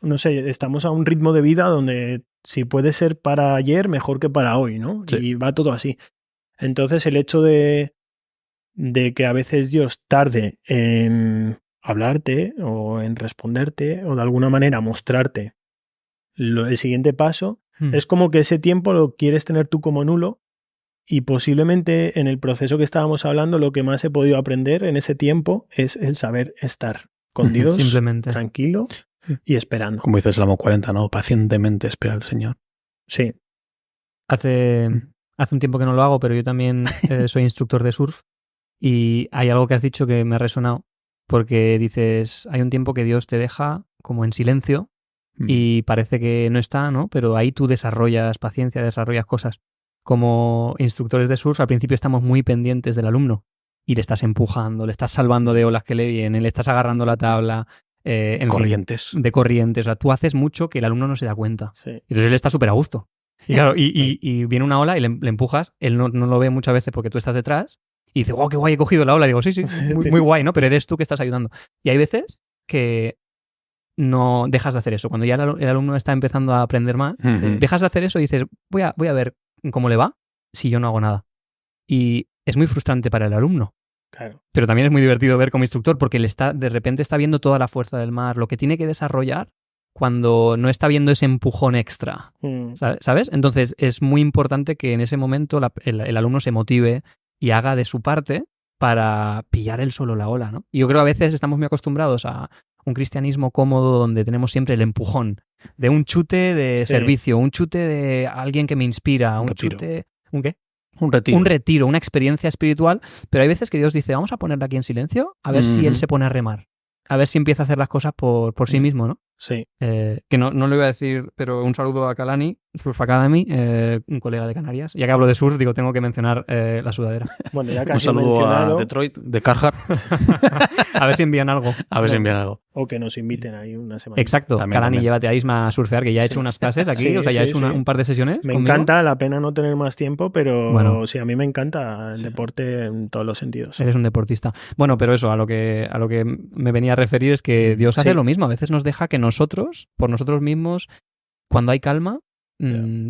no sé, estamos a un ritmo de vida donde si puede ser para ayer, mejor que para hoy, ¿no? Sí. Y va todo así. Entonces el hecho de que a veces Dios tarde en hablarte o en responderte o de alguna manera mostrarte el siguiente paso, es como que ese tiempo lo quieres tener tú como nulo y posiblemente en el proceso que estábamos hablando lo que más he podido aprender en ese tiempo es el saber estar con Dios simplemente tranquilo y esperando. Como dice el Salmo 40, ¿no? Pacientemente espera al Señor. Sí. Hace un tiempo que no lo hago, pero yo también soy instructor de surf y hay algo que has dicho que me ha resonado porque dices, hay un tiempo que Dios te deja como en silencio y parece que no está, ¿no? Pero ahí tú desarrollas paciencia, desarrollas cosas. Como instructores de surf, al principio estamos muy pendientes del alumno y le estás empujando, le estás salvando de olas que le vienen, le estás agarrando la tabla. En corrientes. Fin, de corrientes. O sea, tú haces mucho que el alumno no se da cuenta. Sí. Entonces él está súper a gusto. Y claro, y viene una ola y le empujas, él no lo ve muchas veces porque tú estás detrás y dice, wow, qué guay, he cogido la ola. Y digo, sí, muy guay, ¿no? Pero eres tú que estás ayudando. Y hay veces que no dejas de hacer eso. Cuando ya el alumno está empezando a aprender más, dejas de hacer eso y dices, voy a ver cómo le va si yo no hago nada. Y es muy frustrante para el alumno. Claro. Pero también es muy divertido ver como instructor porque de repente está viendo toda la fuerza del mar, lo que tiene que desarrollar cuando no está viendo ese empujón extra, ¿sabes? Entonces es muy importante que en ese momento el alumno se motive y haga de su parte para pillar él solo la ola, ¿no? Y yo creo que a veces estamos muy acostumbrados a un cristianismo cómodo donde tenemos siempre el empujón de un chute de servicio, un chute de alguien que me inspira, un chute... ¿Un qué? Un retiro, una experiencia espiritual, pero hay veces que Dios dice, vamos a ponerle aquí en silencio, a ver si él se pone a remar, a ver si empieza a hacer las cosas por sí mismo, ¿no? Sí. Que no lo iba a decir, pero un saludo a Kalani, Surf Academy, un colega de Canarias. Ya que hablo de surf, digo, tengo que mencionar la sudadera. Bueno, ya casi un saludo a Detroit, de Carhartt. A ver si envían algo. O que nos inviten ahí una semana. Exacto. Kalani, llévate a Isma a surfear, que ya he hecho unas clases aquí, o sea, ya he hecho un par de sesiones. Me encanta, la pena no tener más tiempo, pero bueno, sí, a mí me encanta el deporte en todos los sentidos. Eres un deportista. Bueno, pero eso, a lo que me venía a referir es que Dios hace lo mismo. A veces nos deja que nosotros, por nosotros mismos, cuando hay calma,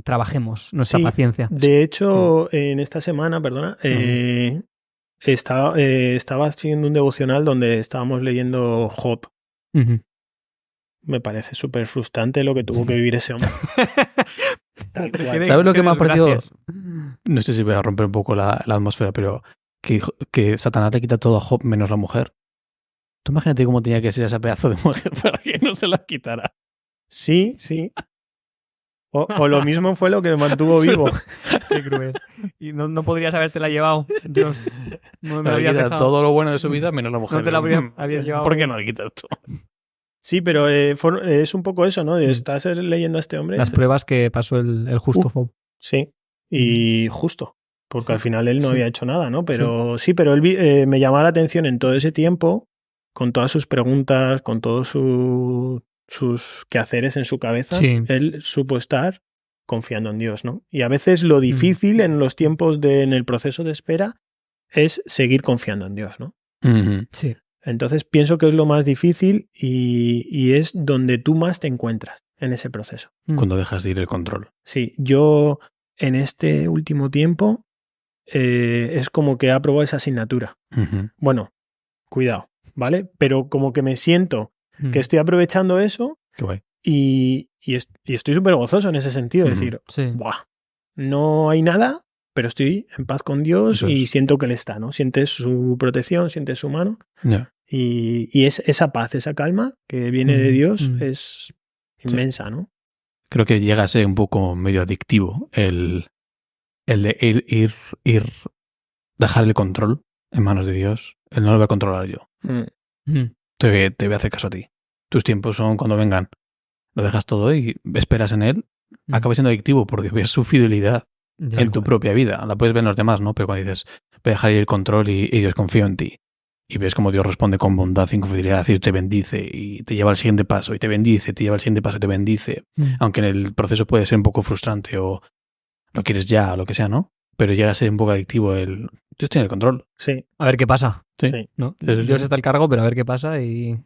trabajemos nuestra paciencia. De hecho, en esta semana, estaba haciendo un devocional donde estábamos leyendo Job. Me parece súper frustrante lo que tuvo que vivir ese hombre. ¿Sabes lo que me ha parecido? No sé si voy a romper un poco la atmósfera, pero que Satanás le quita todo a Job menos la mujer. Tú imagínate cómo tenía que ser ese pedazo de mujer para que no se la quitara. Sí. O lo mismo fue lo que me mantuvo vivo. Qué cruel. Y no podrías habértela llevado. Dios. No me había dejado todo lo bueno de su vida menos la mujer. No te la habías llevado. ¿Por qué no le quitas tú? Sí, pero es un poco eso, ¿no? Estás leyendo a este hombre. Las pruebas que pasó el justo Job. Sí, y justo. Porque al final él no había hecho nada, ¿no? Pero pero él me llamaba la atención en todo ese tiempo, con todas sus preguntas, con todos sus quehaceres en su cabeza, él supo estar confiando en Dios, ¿no? Y a veces lo difícil en los tiempos en el proceso de espera es seguir confiando en Dios, ¿no? Sí. Entonces pienso que es lo más difícil y es donde tú más te encuentras en ese proceso. Cuando dejas de ir el control. Sí, yo en este último tiempo es como que he aprobado esa asignatura. Bueno, cuidado, ¿vale? Pero como que me siento que estoy aprovechando eso. Qué guay. Y estoy súper gozoso en ese sentido. Es decir, ¡buah! No hay nada, pero estoy en paz con Dios y siento que Él está, ¿no? Sientes su protección, sientes su mano. Yeah. Y es esa paz, esa calma que viene de Dios es inmensa, ¿no? Creo que llega a ser un poco medio adictivo el de ir, dejar el control en manos de Dios. Él no lo voy a controlar yo. Te voy a hacer caso a ti. Tus tiempos son cuando vengan. Lo dejas todo y esperas en Él. Acaba siendo adictivo porque ves su fidelidad en tu propia vida. La puedes ver en los demás, ¿no? Pero cuando dices, voy a dejar ir el control y Dios, confío en ti. Y ves como Dios responde con bondad y con fidelidad y te bendice y te lleva al siguiente paso y te bendice, te lleva al siguiente paso y te bendice. Aunque en el proceso puede ser un poco frustrante o lo quieres ya o lo que sea, ¿no? Pero llega a ser un poco adictivo el... Dios tiene el control. Sí. A ver qué pasa. Sí. ¿No? Dios está al cargo, pero a ver qué pasa y...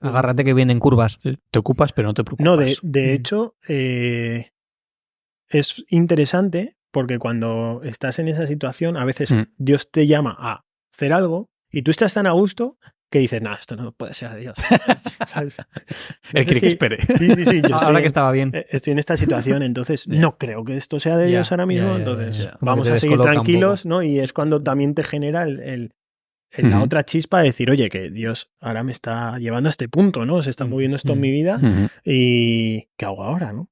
Agárrate que vienen curvas. Sí. Te ocupas, pero no te preocupas. No, de hecho, es interesante porque cuando estás en esa situación, a veces Dios te llama a hacer algo y tú estás tan a gusto que dices, no, esto no puede ser de Dios. ¿Sabes? Él quiere que espere. Sí, yo ahora que estaba bien. Estoy en esta situación, entonces no creo que esto sea de Dios ahora mismo, entonces vamos a seguir tranquilos, ¿no? Y es cuando también te genera la otra chispa de decir, oye, que Dios ahora me está llevando a este punto, ¿no? Se está moviendo esto en mi vida y ¿qué hago ahora, no?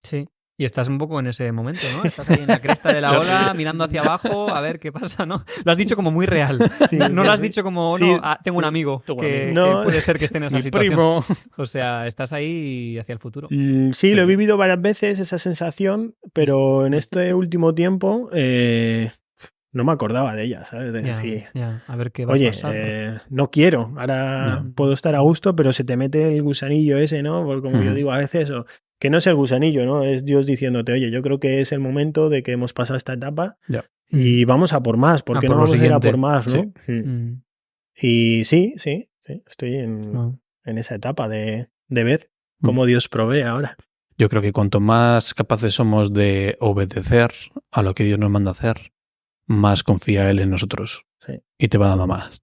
Sí. Y estás un poco en ese momento, ¿no? Estás ahí en la cresta de la ola, mirando hacia abajo, a ver qué pasa, ¿no? Lo has dicho como muy real. Sí, no lo has dicho como, tengo un amigo que puede ser que esté en esa situación. Primo. O sea, estás ahí hacia el futuro. Sí, lo he vivido varias veces, esa sensación, pero en este último tiempo no me acordaba de ella, ¿sabes? De decir, a ver qué va a pasar. No quiero, ahora puedo estar a gusto, pero se te mete el gusanillo ese, ¿no? Porque como yo digo a veces... Que no es el gusanillo, ¿no? Es Dios diciéndote, oye, yo creo que es el momento de que hemos pasado esta etapa y vamos a por más, porque no vamos a ir a por más, ¿no? Y sí, estoy en esa etapa de ver cómo Dios provee ahora. Yo creo que cuanto más capaces somos de obedecer a lo que Dios nos manda a hacer, más confía Él en nosotros. Sí. Y te va dando más,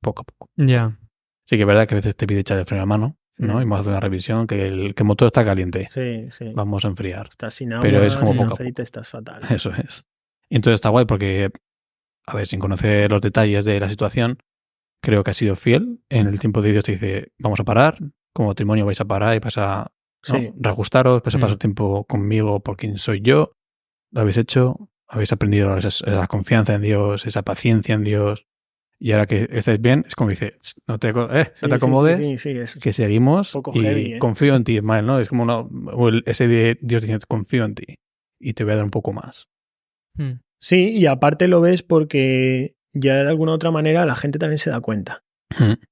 poco a poco. Ya. Sí que es verdad que a veces te pide echar el freno a mano, ¿no? Y vamos a hacer una revisión, que el motor está caliente. Sí. Vamos a enfriar. Estás sin agua, pero es como sin poco aceite, estás fatal. Eso es. Y entonces está guay porque, a ver, sin conocer los detalles de la situación, creo que has sido fiel. En el tiempo de Dios te dice, vamos a parar, como matrimonio vais a parar y vais a reajustaros, vais a pasar tiempo conmigo por quien soy yo. Lo habéis hecho, habéis aprendido esa confianza en Dios, esa paciencia en Dios. Y ahora que estáis bien, es como dice, no te acomodes, que seguimos y heavy, confío en ti, Ismael, ¿no? Es como ese de Dios diciendo, confío en ti y te voy a dar un poco más. Sí, y aparte lo ves porque ya de alguna otra manera la gente también se da cuenta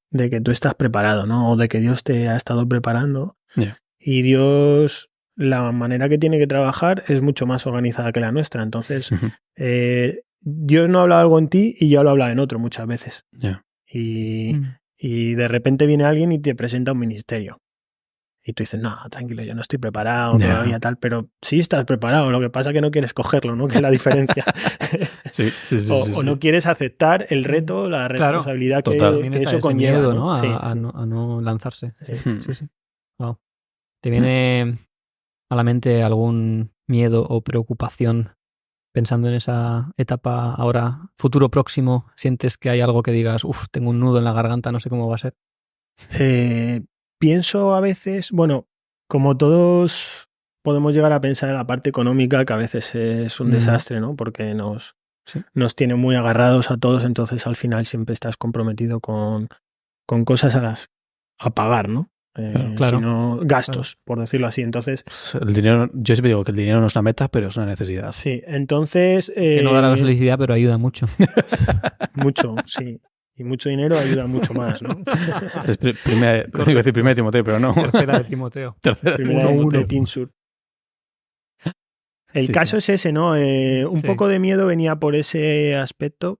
de que tú estás preparado, ¿no? O de que Dios te ha estado preparando. Y Dios, la manera que tiene que trabajar es mucho más organizada que la nuestra. Entonces, Dios no habla algo en ti y ya lo habla en otro muchas veces. Y de repente viene alguien y te presenta un ministerio. Y tú dices, no, tranquilo, yo no estoy preparado todavía tal, pero sí estás preparado, lo que pasa es que no quieres cogerlo, ¿no? Que es la diferencia. O no quieres aceptar el reto, la responsabilidad que eso conlleva. Miedo, ¿no? A no lanzarse. Sí. Wow. ¿Te viene a la mente algún miedo o preocupación pensando en esa etapa ahora, futuro próximo? ¿Sientes que hay algo que digas, tengo un nudo en la garganta, no sé cómo va a ser? Pienso a veces, bueno, como todos podemos llegar a pensar en la parte económica, que a veces es un desastre, ¿no? Porque nos tiene muy agarrados a todos, entonces al final siempre estás comprometido con cosas a pagar, ¿no? Sino gastos, por decirlo así. Entonces, el dinero, yo siempre digo que el dinero no es una meta, pero es una necesidad. Sí, entonces... que no da la felicidad, pero ayuda mucho. Mucho, sí. Y mucho dinero ayuda mucho más, ¿no? Es primera de Timoteo, pero no. Tercera de Timoteo. Primera de Tinsur. El caso es ese, ¿no? Un poco de miedo venía por ese aspecto.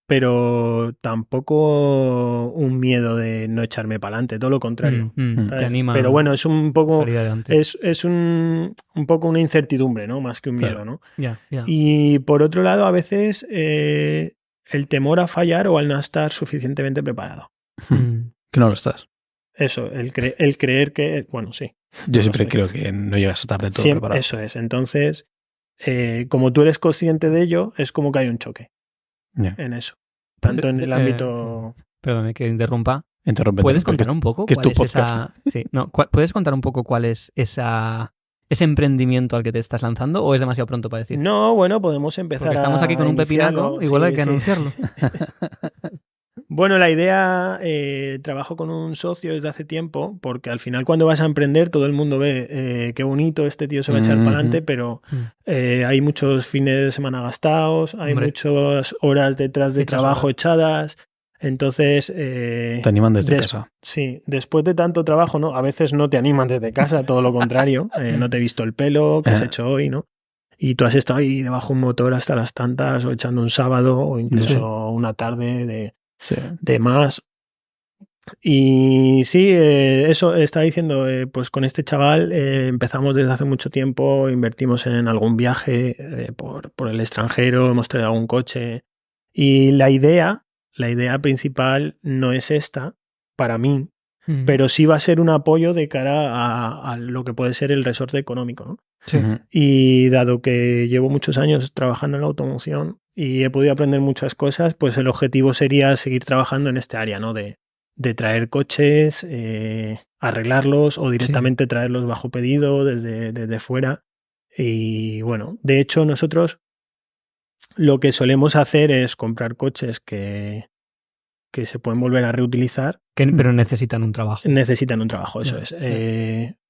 pero tampoco un miedo de no echarme para adelante, todo lo contrario. Te anima. Pero bueno, es un poco es un poco una incertidumbre, ¿no? Más que un miedo, ¿no? Y por otro lado, a veces el temor a fallar o al no estar suficientemente preparado. Que no lo estás. Eso, el creer que... Bueno, sí. Yo siempre creo que no llegas a estar del todo preparado. Eso es. Entonces, como tú eres consciente de ello, es como que hay un choque en eso. Tanto en el ámbito... Perdón, que interrumpa. ¿Puedes contar un poco cuál es esa... Sí, no, ¿puedes contar un poco cuál es ese emprendimiento al que te estás lanzando o es demasiado pronto para decir? No, bueno, podemos empezar. Porque estamos aquí con un pepinaco, igual hay que anunciarlo. Bueno, la idea, trabajo con un socio desde hace tiempo, porque al final cuando vas a emprender todo el mundo ve qué bonito, este tío se va a echar para adelante, pero hay muchos fines de semana gastados, hay muchas horas detrás de trabajo echadas. Entonces... te animan desde casa. Sí, después de tanto trabajo, ¿no? A veces no te animan desde casa, todo lo contrario. No te he visto el pelo, que has hecho hoy, ¿no? Y tú has estado ahí debajo de un motor hasta las tantas, o echando un sábado, o incluso una tarde de más. Y sí, eso estaba diciendo, pues con este chaval empezamos desde hace mucho tiempo, invertimos en algún viaje por el extranjero, hemos traído algún coche. Y la idea principal no es esta, para mí, pero sí va a ser un apoyo de cara a lo que puede ser el resorte económico, ¿no? Sí. Y dado que llevo muchos años trabajando en la automoción y he podido aprender muchas cosas, pues el objetivo sería seguir trabajando en este área, ¿no? De traer coches, arreglarlos o directamente traerlos bajo pedido desde fuera. Y bueno, de hecho nosotros lo que solemos hacer es comprar coches que se pueden volver a reutilizar. Pero necesitan un trabajo. Necesitan un trabajo, eso es.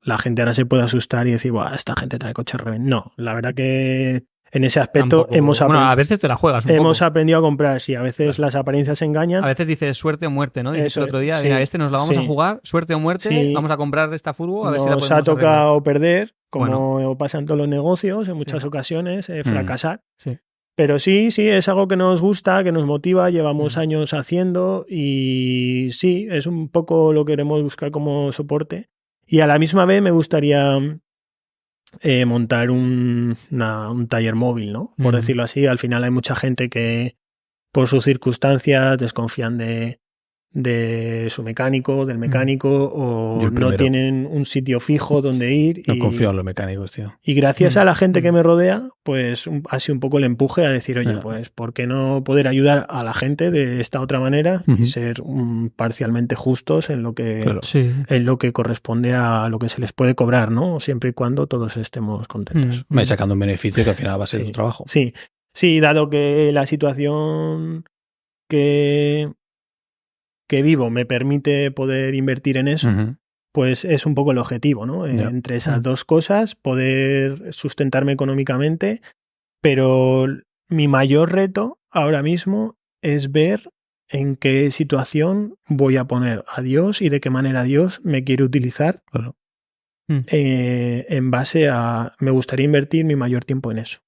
La gente ahora se puede asustar y decir, "Buah, esta gente trae coches reventados". No, la verdad que en ese aspecto hemos aprendido. Bueno, a veces te la juegas un poco. Aprendido a comprar, sí, a veces las apariencias engañan. A veces dices suerte o muerte, ¿no? Dices el otro día, mira, nos la vamos a jugar, suerte o muerte, vamos a comprar esta furgo, a ver si la podemos Nos ha tocado arreglar. Perder, como pasa en todos los negocios, en muchas ocasiones, fracasar. Sí. Pero sí, es algo que nos gusta, que nos motiva, llevamos años haciendo y sí, es un poco lo que queremos buscar como soporte. Y a la misma vez me gustaría montar un taller móvil, ¿no? Por decirlo así. Al final hay mucha gente que por sus circunstancias desconfían de su mecánico, del mecánico, o no tienen un sitio fijo donde ir. No confío en los mecánicos, tío. Y gracias a la gente que me rodea, pues ha sido un poco el empuje a decir, oye, pues ¿por qué no poder ayudar a la gente de esta otra manera y ser parcialmente justos en lo que corresponde a lo que se les puede cobrar, ¿no? Siempre y cuando todos estemos contentos. Vais sacando un beneficio que al final va a ser tu trabajo. Sí, dado que la situación que vivo me permite poder invertir en eso, pues es un poco el objetivo, ¿no? Entre esas dos cosas, poder sustentarme económicamente, pero mi mayor reto ahora mismo es ver en qué situación voy a poner a Dios y de qué manera Dios me quiere utilizar en base a... Me gustaría invertir mi mayor tiempo en eso.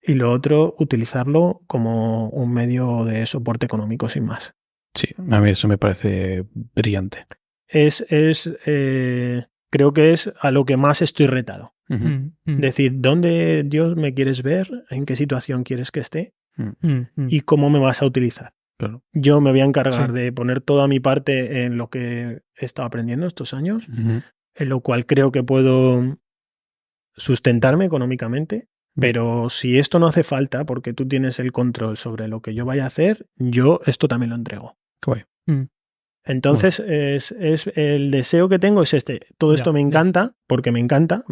Y lo otro, utilizarlo como un medio de soporte económico, sin más. Sí, a mí eso me parece brillante. Creo que es a lo que más estoy retado. Decir, ¿dónde Dios me quieres ver? ¿En qué situación quieres que esté? ¿Y cómo me vas a utilizar? Claro. Yo me voy a encargar de poner toda mi parte en lo que he estado aprendiendo estos años, en lo cual creo que puedo sustentarme económicamente. Pero si esto no hace falta, porque tú tienes el control sobre lo que yo vaya a hacer, yo esto también lo entrego. Qué guay. Entonces, es el deseo que tengo es este. Todo esto me encanta, porque me encanta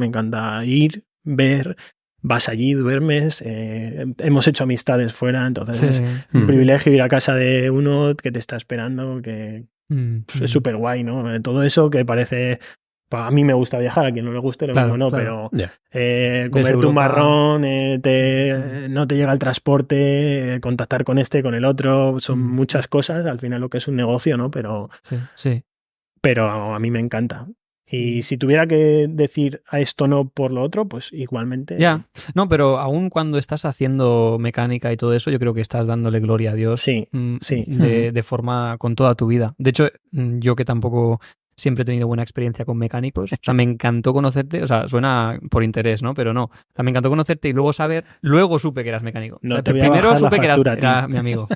ir, ver, vas allí, duermes, hemos hecho amistades fuera, entonces es un privilegio ir a casa de uno que te está esperando, que es súper guay, ¿no? Todo eso que parece... A mí me gusta viajar, a quien no le guste, lo mismo no, pero comerte un marrón, no te llega el transporte, contactar con este, con el otro, son muchas cosas, al final lo que es un negocio, ¿no? Pero a mí me encanta. Y si tuviera que decir a esto no por lo otro, pues igualmente. Ya, no, pero aún cuando estás haciendo mecánica y todo eso, yo creo que estás dándole gloria a Dios de forma con toda tu vida. De hecho, yo que tampoco siempre he tenido buena experiencia con mecánicos, o sea, me encantó conocerte, o sea, suena por interés, ¿no? Pero no, o sea, me encantó conocerte y luego supe que eras mecánico. No te voy a bajar la factura, era mi amigo.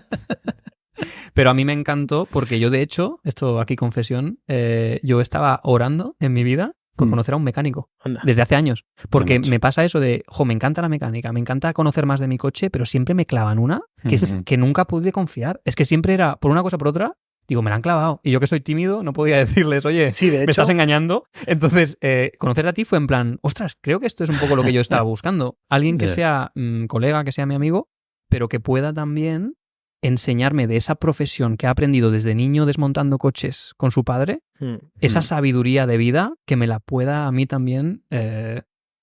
Pero a mí me encantó porque yo, de hecho, esto aquí confesión, yo estaba orando en mi vida por conocer a un mecánico. Anda. Desde hace años. Porque me pasa eso de, me encanta la mecánica, me encanta conocer más de mi coche, pero siempre me clavan una que nunca pude confiar. Es que siempre era, por una cosa o por otra, digo, me la han clavado. Y yo que soy tímido, no podía decirles, oye, sí, de hecho, me estás engañando. Entonces, conocer a ti fue en plan, ostras, creo que esto es un poco lo que yo estaba buscando. Alguien que sea colega, que sea mi amigo, pero que pueda también enseñarme de esa profesión que ha aprendido desde niño desmontando coches con su padre, esa sabiduría de vida que me la pueda a mí también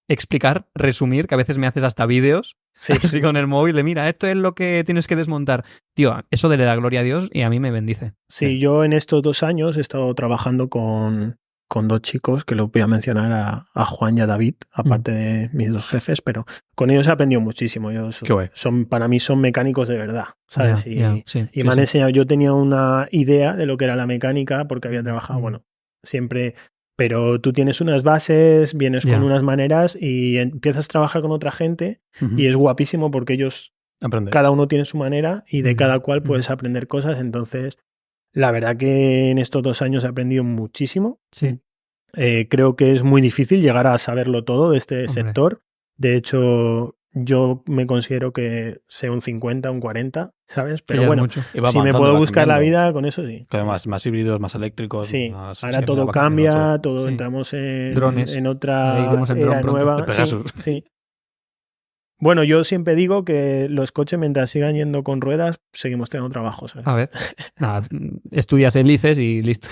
explicar, resumir, que a veces me haces hasta vídeos así con el móvil de mira, esto es lo que tienes que desmontar. Tío, eso le da gloria a Dios y a mí me bendice. Sí, yo en estos 2 años he estado trabajando con 2 chicos, que lo voy a mencionar a Juan y a David, aparte de mis 2 jefes, pero con ellos he aprendido muchísimo. Para mí son mecánicos de verdad, ¿sabes? Y me han enseñado, yo tenía una idea de lo que era la mecánica, porque había trabajado, siempre, pero tú tienes unas bases, vienes con unas maneras y empiezas a trabajar con otra gente y es guapísimo porque ellos, cada uno tiene su manera y de cada cual puedes aprender cosas, entonces... La verdad que en estos 2 años he aprendido muchísimo. Sí. Creo que es muy difícil llegar a saberlo todo de este sector. De hecho, yo me considero que sé un 50, un 40, ¿sabes? Pero bueno, si me puedo buscar la vida, con eso sí. Además, más híbridos, más eléctricos. Sí, más, ahora todo cambia, todo entramos en drones, en otra era nueva. Sí. Bueno, yo siempre digo que los coches, mientras sigan yendo con ruedas, seguimos teniendo trabajo, ¿sabes? A ver, nada, estudias hélices y listo.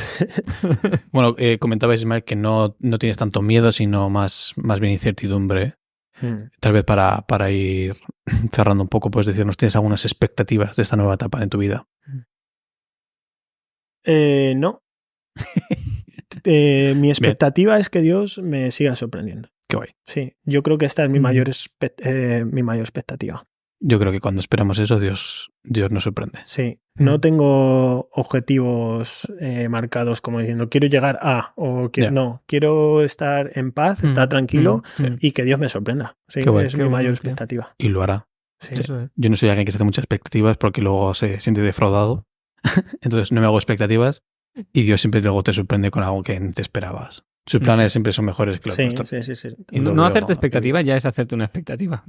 Bueno, comentabais, Ismael, que no tienes tanto miedo, sino más bien incertidumbre. Tal vez para ir cerrando un poco, puedes decirnos, ¿tienes algunas expectativas de esta nueva etapa en tu vida? No. Mi expectativa es que Dios me siga sorprendiendo. Qué guay. Sí, yo creo que esta es mi mayor expectativa. Yo creo que cuando esperamos eso, Dios nos sorprende. Sí, no tengo objetivos marcados como diciendo quiero llegar a o no, quiero estar en paz, estar tranquilo y que Dios me sorprenda. Sí, es mi mayor expectativa. Y lo hará. Sí. Yo no soy alguien que se hace muchas expectativas porque luego se siente defraudado. Entonces no me hago expectativas y Dios siempre luego te sorprende con algo que no te esperabas. Sus planes siempre son mejores que los nuestros. Sí. No hacerte expectativas ya es hacerte una expectativa.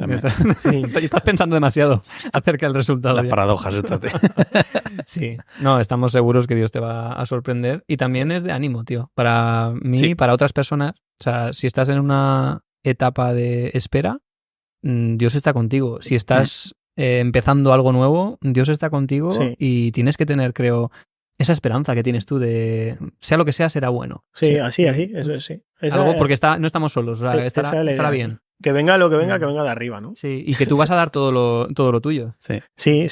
Estás pensando demasiado acerca del resultado. Las paradojas. Sí. No, estamos seguros que Dios te va a sorprender. Y también es de ánimo, tío. Para mí, para otras personas. O sea, si estás en una etapa de espera, Dios está contigo. Si estás empezando algo nuevo, Dios está contigo y tienes que tener, creo... esa esperanza que tienes tú de sea lo que sea, será bueno. Sí, así, eso es, sí. Algo porque no estamos solos, o sea, estará bien. Que venga lo que venga de arriba, ¿no? Sí, y que tú vas a dar todo lo tuyo. Sí.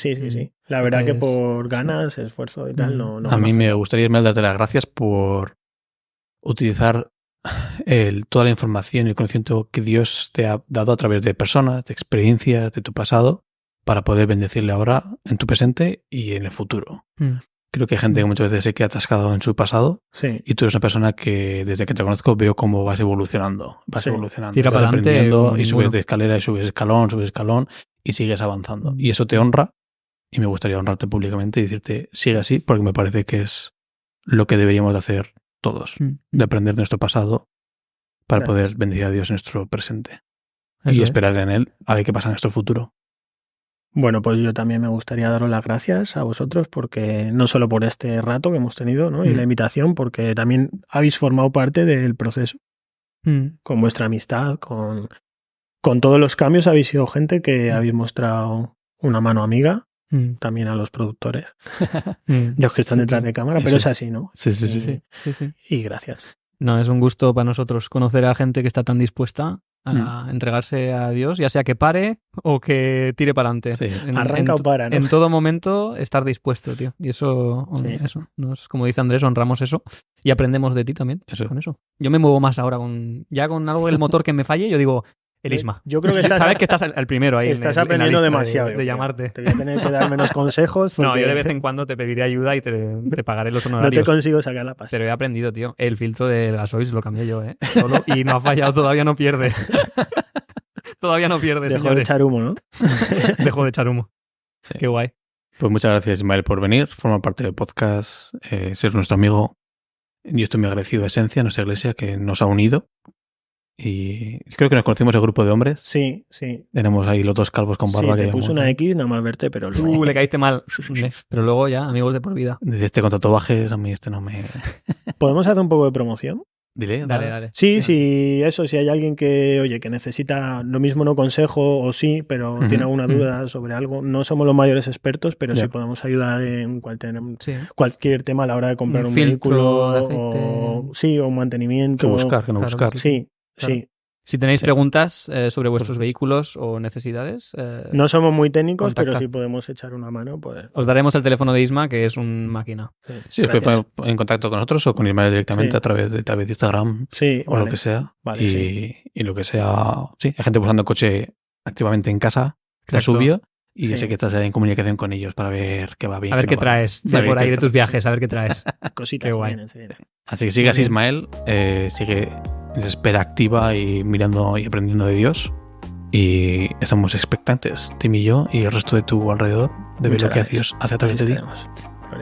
La verdad que por ganas, esfuerzo y tal, no. A mí me gustaría, Ismael, darte las gracias por utilizar toda la información y el conocimiento que Dios te ha dado a través de personas, de experiencias, de tu pasado, para poder bendecirle ahora, en tu presente y en el futuro. Creo que hay gente que muchas veces se queda atascado en su pasado y tú eres una persona que desde que te conozco veo cómo vas evolucionando. Tira para adelante y subes de escalera y subes escalón y sigues avanzando. Y eso te honra y me gustaría honrarte públicamente y decirte sigue así porque me parece que es lo que deberíamos de hacer todos, de aprender de nuestro pasado para poder bendecir a Dios en nuestro presente y esperar en Él a ver qué pasa en nuestro futuro. Bueno, pues yo también me gustaría daros las gracias a vosotros porque no solo por este rato que hemos tenido, ¿no? Y la invitación, porque también habéis formado parte del proceso. Con vuestra amistad, con todos los cambios habéis sido gente que habéis mostrado una mano amiga, también a los productores, los que están detrás de cámara, pero es así, ¿no? Sí. Y gracias. No, es un gusto para nosotros conocer a gente que está tan dispuesta a entregarse a Dios, ya sea que pare o que tire para adelante. Sí. Arranca o para, ¿no? En todo momento estar dispuesto, tío. Y eso, como dice Andrés, honramos eso y aprendemos de ti también con eso. Yo me muevo más ahora con algo del motor que me falle, yo digo, el Isma. Yo creo que sabes que estás el primero ahí. Estás aprendiendo demasiado. De llamarte. Te voy a tener que dar menos consejos. Porque... No, yo de vez en cuando te pediré ayuda y te pagaré los honorarios. No te consigo sacar la pasta. Pero he aprendido, tío. El filtro del gasoil lo cambié yo, solo, y no ha fallado, todavía no pierde. Todavía no pierde, Dejo de echar humo, ¿no? Dejo de echar humo. Sí. Qué guay. Pues muchas gracias, Ismael, por venir, formar parte del podcast, ser nuestro amigo. Yo estoy muy agradecido a Esencia, nuestra iglesia, que nos ha unido. Y creo que nos conocimos el grupo de hombres. Sí. Tenemos ahí los dos calvos con barba. Sí, que te puse una X, nada más verte, pero luego... le caíste mal. Pero luego ya, amigos de por vida. Desde este con tatuajes, a mí no me... ¿Podemos hacer un poco de promoción? Dale. Sí, si hay alguien que necesita lo mismo, no consejo o sí, pero tiene alguna duda sobre algo, no somos los mayores expertos, pero sí podemos ayudar en cualquier tema a la hora de comprar un vehículo o un mantenimiento. Que no buscar. Sí. Si tenéis preguntas sobre vuestros vehículos o necesidades... no somos muy técnicos, pero si podemos echar una mano, pues... Os daremos el teléfono de Isma, que es un máquina. Sí, os podéis poner en contacto con nosotros o con Ismael directamente a través de Instagram o lo que sea. Y lo que sea... Sí, hay gente buscando coche activamente en casa, que está subido, y yo sé que estás en comunicación con ellos para ver qué va bien. A ver qué traes por ahí de tus viajes, a ver qué traes. Cositas. Qué guay. Así que sigue así, Ismael. Sigue... espera activa y mirando y aprendiendo de Dios, y estamos expectantes, Tim y yo y el resto de tu alrededor, de ver lo que Dios hace a través de ti.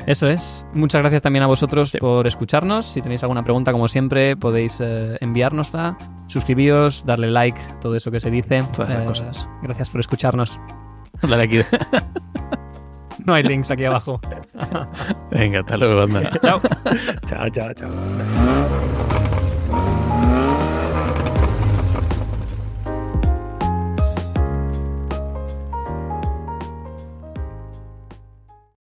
Eso es. Muchas gracias también a vosotros por escucharnos. Si tenéis alguna pregunta, como siempre, podéis enviárnosla, suscribíos, darle like, todo eso que se dice. Todas esas cosas. Gracias por escucharnos. Dale aquí. No hay links aquí abajo. Venga, hasta luego, anda. Chao. Chao.